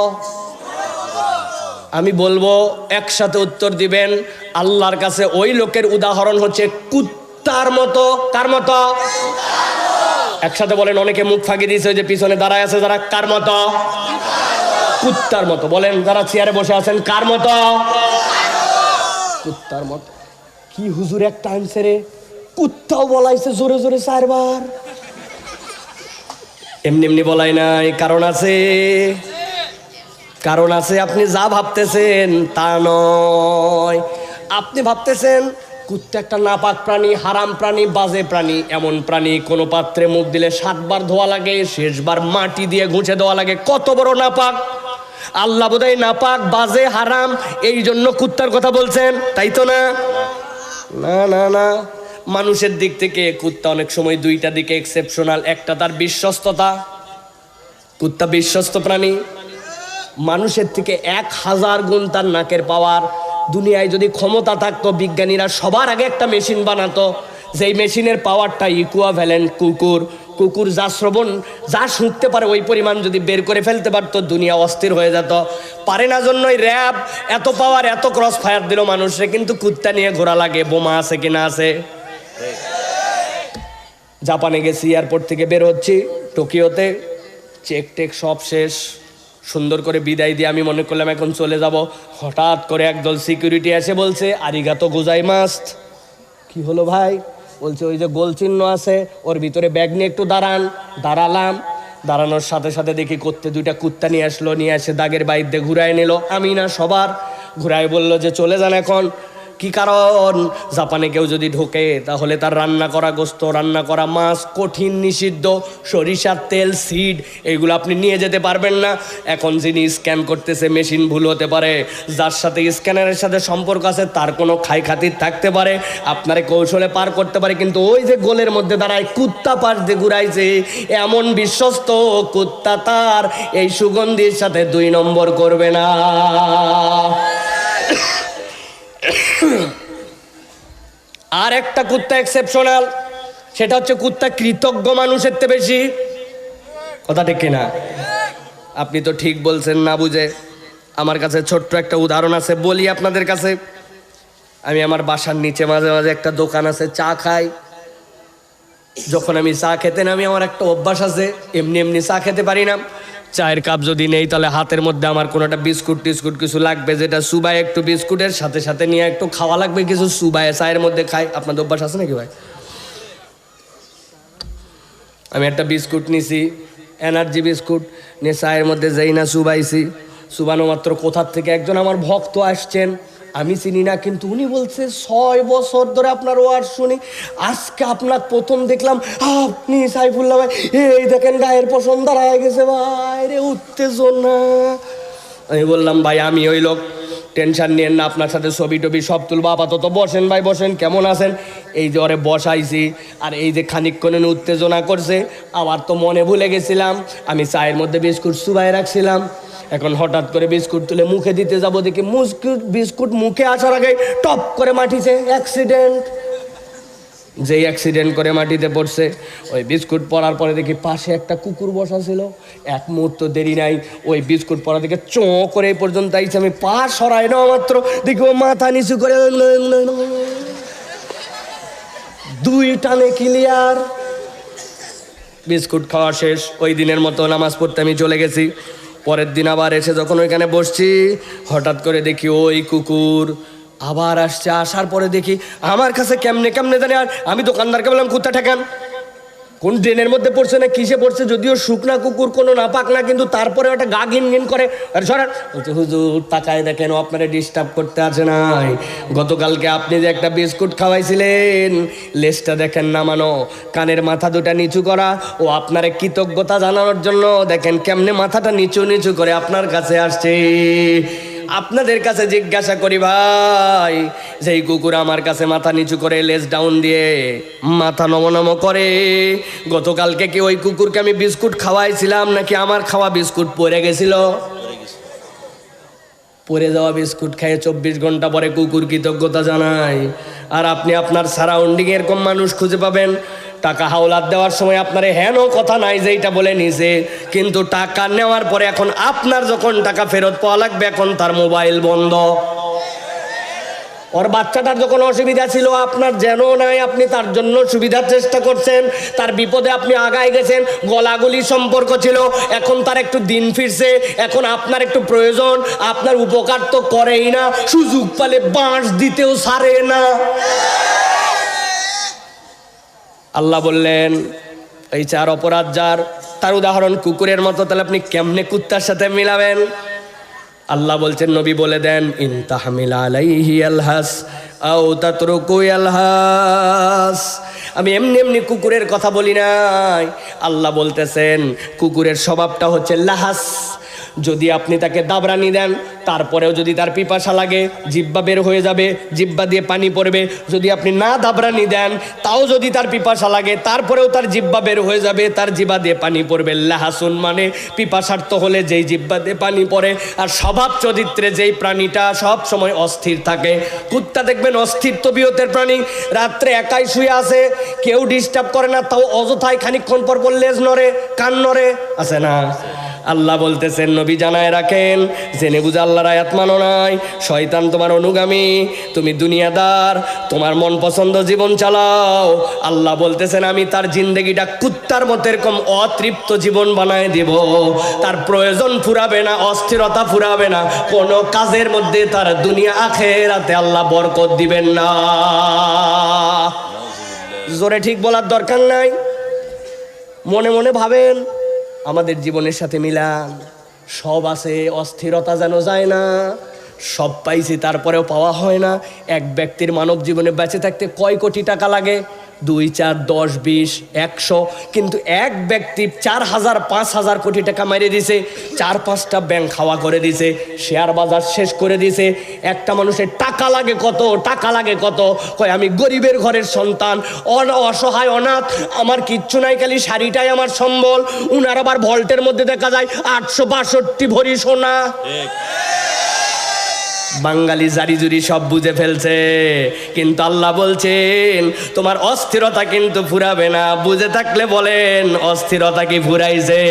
আমি বলবো একসাথে উত্তর দিবেন। আল্লাহর কাছে ওই লোকের উদাহরণ হচ্ছে কুত্তার মতো। কার মতো? একসাথে বলেন। অনেকে মুখ ফাঁকি দিয়েছে, ওই যে পিছনে দাঁড়ায় আছে যারা, কার মতো? কুত্তার মতো। বলেন যারা চেয়ারে বসে আছেন, কার মতো? কুত্তার মতো। কি হুজুর একটা আনছে রে, কুত্তাও বলাইছে জোরে জোরে 4 বার। এমনি এমনি বলাই নাই, কারণ আছে, কারণ আছে। আপনি যা ভাবতেছেন তা নয়। আপনি ভাবতেছেন কুত্তা একটা নাপাক প্রাণী, হারাম প্রাণী, বাজে প্রাণী। এমন প্রাণী কোনো পাত্রে মুখ দিলে 7 বার ধোয়া লাগে, শেষবার মাটি দিয়ে ঘুষে দেওয়া লাগে। কত বড় নাপাক! আল্লাহ বোধহয় নাপাক, বাজে, হারাম এই জন্য কুত্তার কথা বলছেন, তাই তো না? না না না, মানুষের দিক থেকে কুত্তা অনেক সময় 2টা দিকে এক্সেপশনাল। একটা তার বিশ্বস্ততা, কুত্তা বিশ্বস্ত প্রাণী। মানুষের থেকে 1000 গুণ তার নাকের পাওয়ার। দুনিয়ায় যদি ক্ষমতা থাকতো, বিজ্ঞানীরা সবার আগে একটা মেশিন বানাতো, যেই মেশিনের পাওয়ারটা ইকুইভ্যালেন্ট কুকুর। কুকুর যা শ্রবণ, যা শুনতে পারে ওই পরিমাণ যদি বের করে ফেলতে পারতো, দুনিয়া অস্থির হয়ে যেত। পারে না জন্যই র্যাব এত পাওয়ার, এত ক্রস ফায়ার দিল মানুষে। কিন্তু কুত্তা নিয়ে ঘোরা লাগে, বোমা আছে কিনা আছে। জাপানে গেছি, এয়ারপোর্ট থেকে বের হচ্ছি, টোকিওতে চেক টেক সব শেষ, সুন্দর করে বিদায় দিয়ে আমি মনে করলাম এখন চলে যাব। হঠাৎ করে একদল সিকিউরিটি এসে বলছে, আরিগাতো গোজাইমাস্ত। কি হলো ভাই? বলছে ওই যে গোল চিহ্ন আছে ওর ভিতরে ব্যাগ নিয়ে একটু দাঁড়ান। দাঁড়ালাম, দাঁড়ানোর সাথে সাথে দেখি করতে 2টা কুত্তা নিয়ে আসলো, নিয়ে এসে দাগের বাইরে ঘুরায় নিল। আমি না সবার ঘুরায় বলল যে চলে যান এখন। কি কারণ? জাপানে কেউ যদি ঢোকে তাহলে তার রান্না করা গোস্ত, রান্না করা মাছ কঠিন নিষিদ্ধ। সরিষার তেল, সিড এইগুলো আপনি নিয়ে যেতে পারবেন না। এখন যিনি স্ক্যান করতেছে মেশিন ভুল হতে পারে, যার সাথে স্ক্যানারের সাথে সম্পর্ক আছে তার কোনো খাই খাতির থাকতে পারে, আপনারে কৌশলে পার করতে পারে। কিন্তু ওই যে গোলের মধ্যে দাঁড়ায় কুত্তা পাশ দিয়ে ঘুরাইছে, এমন বিশ্বস্ত কুত্তা তার এই সুগন্ধির সাথে 2 নম্বর করবে না। আর একটা কুত্তা এক্সেপশনাল, সেটা হচ্ছে কুত্তা কৃতজ্ঞ মানুষের চেয়ে বেশি। কথা ঠিক কিনা? আপনি তো ঠিক বলছেন না বুঝে। আমার কাছে ছোট্ট একটা উদাহরণ আছে, বলি আপনাদের কাছে। আমি আমার বাসার নিচে মাঝে মাঝে একটা দোকান আছে, চা খাই। যখন আমি চা খেতে নামি, আমার একটা অভ্যাস আছে, এমনি এমনি চা খেতে পারি না। চায়ের কাপ যদি নেই তাহলে হাতের মধ্যে আমার কোনোটা বিস্কুট টিস্কুট কিছু লাগবে, যেটা সুবাই একটু বিস্কুটের সাথে সাথে নিয়ে একটু খাওয়া লাগবে, কিছু সুবাই চায়ের মধ্যে খাই। আপনাদের অভ্যাস আছে নাকি ভাই? আমি একটা বিস্কুট নিছি, এনার্জি বিস্কুট নিয়ে চায়ের মধ্যে যেই না সুবাইছি, সুবানো মাত্র কোথার থেকে একজন আমার ভক্ত আসছেন, আমি চিনি না, কিন্তু উনি বলছে 6 বছর ধরে আপনার ওয়ার্ড শুনি, আজকে আপনার প্রথম দেখলাম। আপনি সাইফুল্লাহ ভাই, এই দেখেন গায়ের পশম দাঁড়ায় গেছে ভাই রে, উত্তেজনা। আমি বললাম ভাই আমি ওই লোক, টেনশন নিয়েন না, আপনার সাথে ছবি টবি সব তুলবো, আপাতত বসেন ভাই বসেন, কেমন আছেন? এই যে ওরে বসাইছি, আর এই যে খানিকক্ষণ উত্তেজনা করছে, আবার তো মনে ভুলে গেছিলাম আমি চায়ের মধ্যে বিস্কুট চুবাই রাখছিলাম। এখন হঠাৎ করে বিস্কুট তুলে মুখে দিতে যাব, দেখি বিস্কুট মুখে আসার আগে টপ করে মাটিতে অ্যাক্সিডেন্ট। যেই অ্যাক্সিডেন্ট করে মাটিতে পড়ছে, ওই বিস্কুট পড়ার পরে দেখি পাশে একটা কুকুর বসা ছিল। এক মুহূর্ত দেরি নাই, ওই বিস্কুট পড়া দেখে চোঁ করে এই পর্যন্ত আইছে। আমি পা সরাই না মাত্র দেখি ও মাথা নিচু করে 2 টানে ক্লিয়ার। বিস্কুট খাওয়া শেষ, ওই দিনের মতো নামাজ পড়তে আমি চলে গেছি। পরের দিন আবার এসে যখন ওইখানে বসছি, হঠাৎ করে দেখি ওই কুকুর আবার আসছে। আসার পরে দেখি আমার কাছে কেমনে কেমনে জানি, আর আমি দোকানদারকে বললাম কুত্তা ঠেকান, কোন ড্রেনের মধ্যে পড়ছে না কিসে পড়ছে, যদিও শুকনা কুকুর কোনো নাপাক না, কিন্তু তারপরে ওটা গা ঘিন ঘিন করে। আর সরান বলছে হুজুর তাকায় দেখেন, ও আপনারা ডিস্টার্ব করতে আসে নাই। গতকালকে আপনি যে একটা বিস্কুট খাওয়াইছিলেন, লেজটা দেখেন নামানো, কানের মাথা 2টা নিচু করা, ও আপনার কৃতজ্ঞতা জানানোর জন্য দেখেন কেমনে মাথাটা নিচু নিচু করে আপনার কাছে আসছে। আপনাদের কাছে জিজ্ঞাসা করি ভাই, যেই কুকুর আমার কাছে মাথা নিচু করে লেজ ডাউন দিয়ে মাথা নমনম করে, গতকালকে কি ওই কুকুরকে আমি বিস্কুট খাওয়াইছিলাম নাকি আমার খাওয়া বিস্কুট পড়ে গেছিল? পড়ে যাওয়া বিস্কুট খেয়ে 24 ঘন্টা পরে কুকুর কৃতজ্ঞতা জানায়। আর আপনি আপনার সারাউন্ডিং এরকম মানুষ খুঁজে পাবেন, টাকা হাওলাত দেওয়ার সময় আপনার হেন কথা নাই যে এটা বলে নিছে, কিন্তু টাকা নেওয়ার পরে এখন আপনার যখন টাকা ফেরত পাওয়া লাগবে এখন তার মোবাইল বন্ধ। ওর বাচ্চাটার যখন অসুবিধা ছিল আপনার যেন নাই, আপনি তার জন্য সুবিধার চেষ্টা করছেন, তার বিপদে আপনি আগায় গেছেন, গলাগলি সম্পর্ক ছিল, এখন তার একটু দিন ফিরছে, এখন আপনার একটু প্রয়োজন, আপনার উপকার তো করেই না, সুযোগ পালে বাঁশ দিতেও ছাড়ে না। আল্লাহ বললেন এই 4 অপরাধ যার, তার উদাহরণ কুকুরের মতো, তাহলে আপনি কেমনে কুত্তার সাথে মিলাবেন? আল্লাহ বলছেন, নবী বলে দেন, ইন তাহমিল আলাইহি আলহাস আও তাতরুকু আলহাস। আমি এমনি এমনি কুকুরের কথা বলি নাই। আল্লাহ বলতেছেন কুকুরের স্বভাবটা হচ্ছে লাহাস। যদি আপনি তাকে দাবরানি দেন, তারপরেও যদি তার পিপাসা লাগে জিহ্বা বের হয়ে যাবে, জিহ্বা দিয়ে পানি পড়বে। যদি আপনি না দাবরানি দেন, তাও যদি তার পিপাসা লাগে, তারপরেও তার জিহ্বা বের হয়ে যাবে, তার জিহ্বা দিয়ে পানি পড়বে। লাহাসুন মানে পিপাসার্থ হলে যেই জিহ্বা দিয়ে পানি পড়ে। আর স্বভাব চরিত্রে যেই প্রাণীটা সব সময় অস্থির থাকে, কুত্তা দেখবেন অস্থির তবিয়তের প্রাণী, রাত্রে একাই শুয়ে আছে, কেউ ডিস্টার্ব করে না, তাও অযথায় খানিকক্ষণ পর পর লেজ নড়ে, কান নড়ে, আছে না? আল্লাহ বলতেছেন নবী জানায় রাখেন, জেনে বুঝে আল্লাহর আয়াত মানো নাই, শয়তান তোমার অনুগামী, তুমি দুনিয়াদার, তোমার মন পছন্দ জীবন চালাও। আল্লাহ বলতেছেন আমি তার জিন্দেগিটা কুত্তার মতো এরকম অতৃপ্ত জীবন বানায় দেব, তার প্রয়োজন ফুরাবে না, অস্থিরতা ফুরাবে না, কোনো কাজের মধ্যে তার দুনিয়া আখিরাতে আল্লাহ বরকত দিবেন না। জোরে ঠিক বলার দরকার নাই, মনে মনে ভাবেন আমাদের জীবনের সাথে মিলান। সব আছে, অস্থিরতা যেন যায় না, সব পাইছি তারপরেও পাওয়া হয় না। এক ব্যক্তির মানব জীবনে বেঁচে থাকতে কয় কোটি টাকা লাগে? 2, 4, 10, 20, 100, কিন্তু এক ব্যক্তি 4000, 5000 কোটি টাকা মেরে দিছে, 4-5টা ব্যাংক খাওয়া করে দিছে, শেয়ার বাজার শেষ করে দিছে। একটা মানুষের টাকা লাগে কত, টাকা লাগে কত? কয় আমি গরিবের ঘরের সন্তান, অসহায় অনাথ, আমার কিচ্ছু নাই, খালি শাড়িটাই আমার সম্বল। উনার আবার ভল্টের মধ্যে দেখা যায় 862 ভরি সোনা। বাঙালি জারি জুরি সব বুঝে ফেলছে, কিন্তু আল্লাহ বলছেন তোমার অস্থিরতা কিন্তু ফুরাবে না। বুঝে থাকলে বলেন অস্থিরতা কি ফুরাইছে?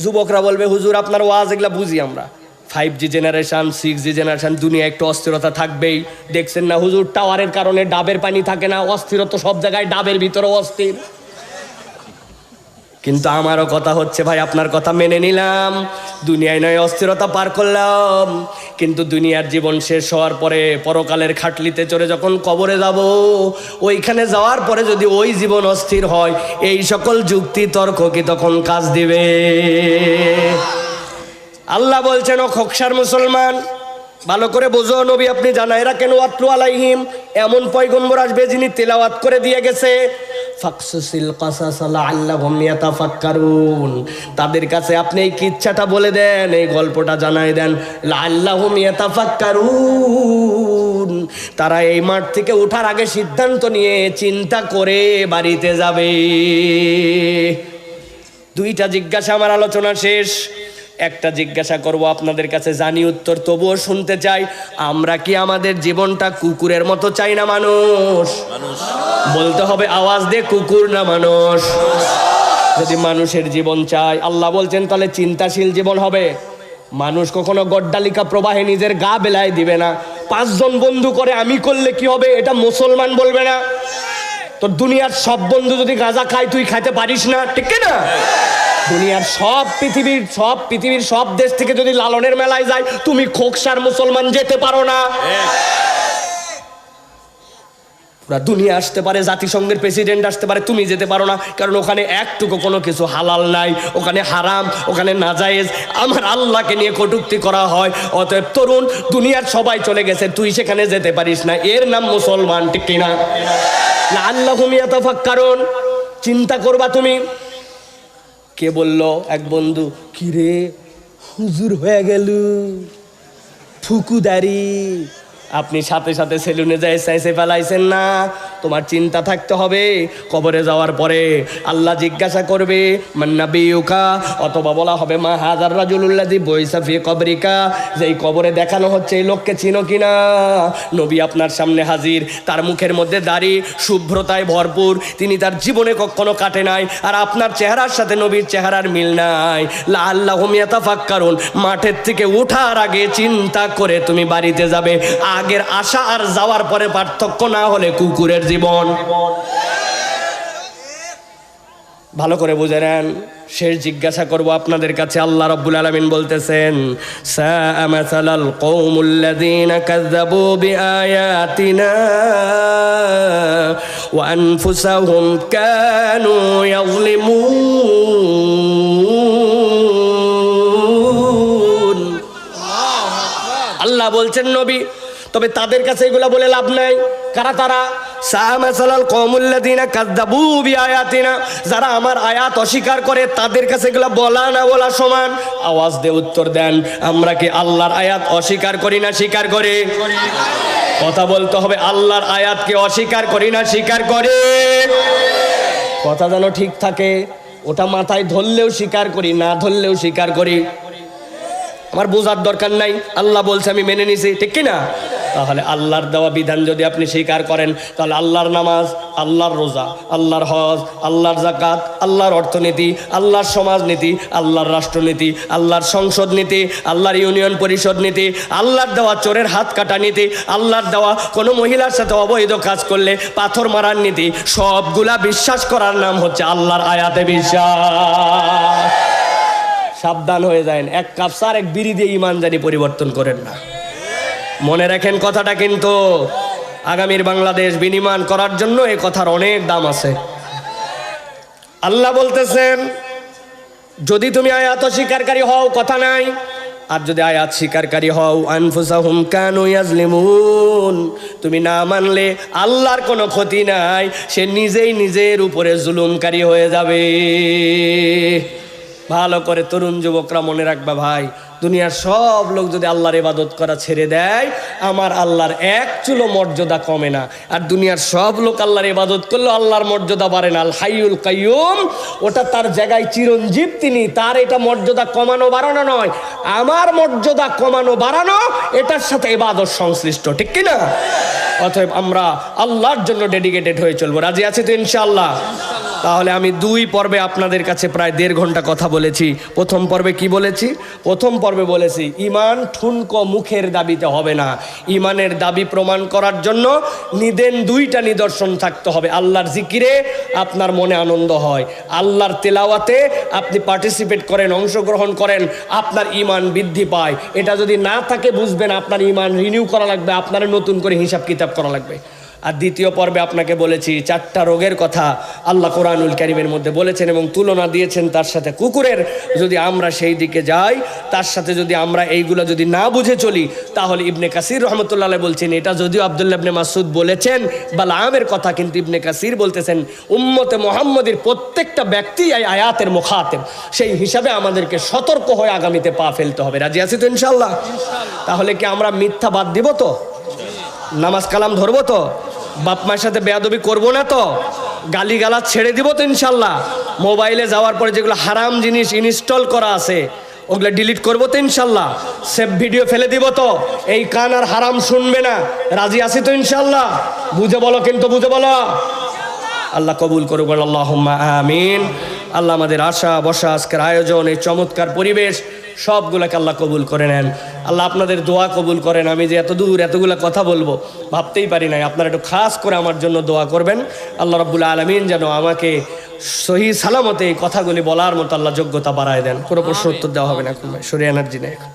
যুবকরা বলবে হুজুর আপনার ওয়াজ এগুলা বুঝি আমরা, 5G জেনারেশন, 6G জেনারেশন, দুনিয়া একটু অস্থিরতা থাকবেই। দেখছেন না হুজুর টাওয়ারের কারণে ডাবের পানি থাকে না, অস্থিরতা সব জায়গায়, ডাবের ভিতরেও অস্থির। কিন্তু আমারও কথা হচ্ছে ভাই, আপনার কথা মেনে নিলাম, দুনিয়ায় নয় অস্থিরতা পার করলাম, কিন্তু দুনিয়ার জীবন শেষ হওয়ার পরে পরকালের খাটলিতে চড়ে যখন কবরে যাব, ওইখানে যাওয়ার পরে যদি ওই জীবন অস্থির হয়, এই সকল যুক্তি তর্ক কি তখন কাজ দিবে? আল্লাহ বলছেন ও খোকসার মুসলমান, ভালো করে বোঝো, নবী আপনি জানাই রাখেন, ওয়াতলু আলাইহিম, এমন পয়গম্বর আসবে যিনি তেলাওয়াত করে দিয়ে গেছে, ফাকসুসিল কাসাস লাআল্লাহুম ইয়াতাফাক্কারুন, তাদের কাছে আপনি এই কিচ্ছাটা বলে দেন, এই গল্পটা জানাই দেন, লাআল্লাহুম ইয়াতাফাক্কারুন, তারা এই মাঠ থেকে ওঠার আগে সিদ্ধান্ত নিয়ে চিন্তা করে বাড়িতে যাবে। 2টা জিজ্ঞাসা, আমার আলোচনা শেষ। একটা জিজ্ঞাসা করব আপনাদের কাছে, জানি উত্তর, তবুও শুনতে চাই, আমরা কি আমাদের জীবনটা কুকুরের মতো চাই না মানুষ? বলতে হবে আওয়াজ দিয়ে, কুকুর না মানুষ? যদি মানুষের জীবন চাই, আল্লাহ বলছেন তাহলে চিন্তাশীল জীবন হবে। মানুষ কখনো গড্ডালিকা প্রবাহে নিজের গা বেলায় দিবে না। 5 জন বন্ধু করে আমি করলে কি হবে এটা মুসলমান বলবে না। তোর দুনিয়ার সব বন্ধু যদি গাঁজা খায় তুই খাইতে পারিস না, ঠিক না? দুনিয়ার পৃথিবীর সব দেশ থেকে যদি লালনের মেলায় যায়, তুমি খোকসার মুসলমান যেতে পারো না। পুরা দুনিয়া আসতে পারে, জাতিসংঘের প্রেসিডেন্ট আসতে পারে, তুমি যেতে পারো না, কারণ ওখানে একটুকু কোনো কিছু হালাল নাই, ওখানে হারাম, ওখানে নাজায়েজ, আমার আল্লাহকে নিয়ে কটূক্তি করা হয়। অতএব তরুণ, দুনিয়ার সবাই চলে গেছে, তুই সেখানে যেতে পারিস না, এর নাম মুসলমান, ঠিক কিনা? লাআল্লাহুম ইয়াতাফাক্কারুন, চিন্তা করবা তুমি। কে বলল? এক বন্ধু, কিরে হুজুর হয়ে গেল, ফুকুদারি, আপনি সাথে সাথে সেলুনে যাই চাইছে ফেলাইছেন না। তোমার চিন্তা থাকতে হবে কবরে যাওয়ার পরে আল্লাহ জিজ্ঞাসা করবে মান নাবিয়ুকা, অথবা বলা হবে মা হাযার রাজুলুল্লাযী বুইসা ফি কবরিকা, যেই কবরে দেখানো হচ্ছে এই লোককে চিনো কিনা। নবী আপনার সামনে হাজির, তার মুখের মধ্যে দাড়ি শুভ্রতায় ভরপুর, তিনি তার জীবনে কখনো কাটে নাই, আর আপনার চেহারার সাথে নবীর চেহারার মিল নাই। লাআল্লাহুম ইয়াতাফাক্কারুন, মাঠের থেকে ওঠার আগে চিন্তা করে তুমি বাড়িতে যাবে। আগের আশা আর যাওয়ার পরে পার্থক্য না হলে কুকুরের জীবন। ভালো করে বুঝে নেন। শেষ জিজ্ঞাসা করব আপনাদের কাছে। আল্লাহ রাব্বুল আলামিন বলতেছেন সাআ মাসালাল কওমুল্লাযীনা কাযযাবু বিআয়াতিনা ওয়া আনফুসাহুম কানু ইয়াযলিমুন। আল্লাহ বলছেন নবী, তবে তাদের কাছে এগুলা বলে লাভ নাই। কারা তারা? সামাসালাল কওমুল্লাযীনা কাযযাবু বিআয়াতিনা, যারা আমার আয়াত অস্বীকার করে, তাদের কাছে এগুলা বলা না বলা সমান? আওয়াজ দিয়ে উত্তর দেন, আমরা কি আল্লাহর আয়াত অস্বীকার করি না স্বীকার করে? কথা বলতে হবে, আল্লাহর আয়াতকে অস্বীকার করি না স্বীকার করে? কথা যেন ঠিক থাকে। ওটা মাথায় ধরলেও স্বীকার করি, না ধরলেও স্বীকার করি। আমার বোঝার দরকার নাই, আল্লাহ বলছে আমি মেনে নিছি, ঠিক কিনা? তাহলে আল্লাহর দেওয়া বিধান যদি আপনি স্বীকার করেন, তাহলে আল্লাহর নামাজ, আল্লাহর রোজা, আল্লাহর হজ, আল্লাহর যাকাত, আল্লাহর অর্থনীতি, আল্লাহর সমাজনীতি, আল্লাহর রাষ্ট্রনীতি, আল্লাহর সংসদ নীতি, আল্লাহর ইউনিয়ন পরিষদ নীতি, আল্লাহর দেওয়া চোরের হাত কাটা নীতি, আল্লাহর দেওয়া কোনো মহিলার সাথে অবৈধ কাজ করলে পাথর মারার নীতি, সবগুলা বিশ্বাস করার নাম হচ্ছে আল্লাহর আয়াতে বিশ্বাস। সাবধান হয়ে যায়, এক কাপ চা এক বিড়ি দিয়ে ইমান জানি পরিবর্তন করেন না। মনে রাখেন কথাটা, কিন্তু আগামীর বাংলাদেশ বিনির্মাণ করার জন্য এই কথার অনেক দাম আছে। আল্লাহ বলতেছেন যদি তুমি আয়াত স্বীকারকারী হও কথা নাই, আর যদি আয়াত স্বীকারকারী হও আনফুসাহুম কানু ইয়াজলিমুন, তুমি না মানলে আল্লাহর কোনো ক্ষতি নাই, সে নিজেই নিজের উপরে জুলুমকারী হয়ে যাবে। ভালো করে তরুণ যুবকরা মনে রাখবা ভাই, দুনিয়ার সব লোক যদি আল্লাহর ইবাদত করা ছেড়ে দেয়, আমার আল্লাহর এক চুলো মর্যাদা কমে না। আর দুনিয়ার সব লোক আল্লাহর ইবাদত করলেও আল্লাহর মর্যাদা বাড়ে না। আল হাইয়ুল কাইয়ুম, ওটা তার জায়গায় চিরঞ্জীব তিনি, তার এটা মর্যাদা কমানো বাড়ানো নয়। আমার মর্যাদা কমানো বাড়ানো এটার সাথে ইবাদত সংশ্লিষ্ট, ঠিক কিনা? অতএব আমরা আল্লাহর জন্য ডেডিকেটেড হয়ে চলবো। রাজি আছি তো ইনশাআল্লাহ? তাহলে আমি 2 পর্বে আপনাদের কাছে প্রায় 1.5 ঘন্টা কথা বলেছি। প্রথম পর্বে কি বলেছি? প্রথম পর্বে বলেছি ইমান ঠুনকো মুখের দাবিতে হবে না। ইমানের দাবি প্রমাণ করার জন্য নিদেন 2টা নিদর্শন থাকতে হবে। আল্লাহর জিকিরে আপনার মনে আনন্দ হয়, আল্লাহর তেলাওয়াতে আপনি পার্টিসিপেট করেন, অংশগ্রহণ করেন, আপনার ইমান বৃদ্ধি পায়। এটা যদি না থাকে বুঝবেন আপনার ইমান রিনিউ করা লাগবে, আপনার নতুন করে হিসাব কিতাব করা লাগবে। আর দ্বিতীয় পর্বে আপনাকে বলেছি 4টা রোগের কথা আল্লাহ কোরআনুল কারীমের মধ্যে বলেছেন এবং তুলনা দিয়েছেন তার সাথে কুকুরের। যদি আমরা সেই দিকে যাই, তার সাথে যদি আমরা এইগুলো যদি না বুঝে চলি, তাহলে ইবনে কাসির রহমতুল্লাহ আলাইহি বলছেন, এটা যদিও আব্দুল্লাহ ইবনে মাসউদ বলেছেন বালামের কথা, কিন্তু ইবনে কাসির বলতেছেন উম্মতে মুহাম্মদের প্রত্যেকটা ব্যক্তি এই আয়াতের মুখাতেব। সেই হিসাবে আমাদেরকে সতর্ক হয়ে আগামীতে পা ফেলতে হবে। রাজি আছি তো ইনশাআল্লাহ? তাহলে কি আমরা মিথ্যা বাদ দিব তো? নামাজ কালাম ধরবো তো? বাপ মায়ের সাথে বেয়াদবি করবো না তো? গালিগালাজ ছেড়ে দিব তো ইনশাল্লাহ? মোবাইলে যাওয়ার পরে যেগুলো হারাম জিনিস ইনস্টল করা আছে ওগুলো ডিলিট করবো তো ইনশাল্লাহ? সেভ ভিডিও ফেলে দিব তো? এই কান আর হারাম শুনবে না। রাজি আছি তো ইনশাল্লাহ? বুঝে বলো, কিন্তু বুঝে বলো। আল্লাহ কবুল করুক, আল্লাহুম্মা আমিন। আল্লাহ আমাদের আশা বসা, আজকের আয়োজন, এই চমৎকার পরিবেশ সবগুলোকে আল্লাহ কবুল করে নেন। আল্লাহ আপনাদের দোয়া কবুল করেন। আমি যে এত দূর এতগুলো কথা বলবো ভাবতেই পারি নাই। আপনারা একটু খাস করে আমার জন্য দোয়া করবেন। আল্লাহ রাব্বুল আলামিন যেন আমাকে সহি সালামতে এই কথাগুলি বলার মতো আল্লাহ যোগ্যতা বাড়ায় দেন। কোনো প্রশ্ন উত্তর দেওয়া হবে না, সরি এনার্জি নেই।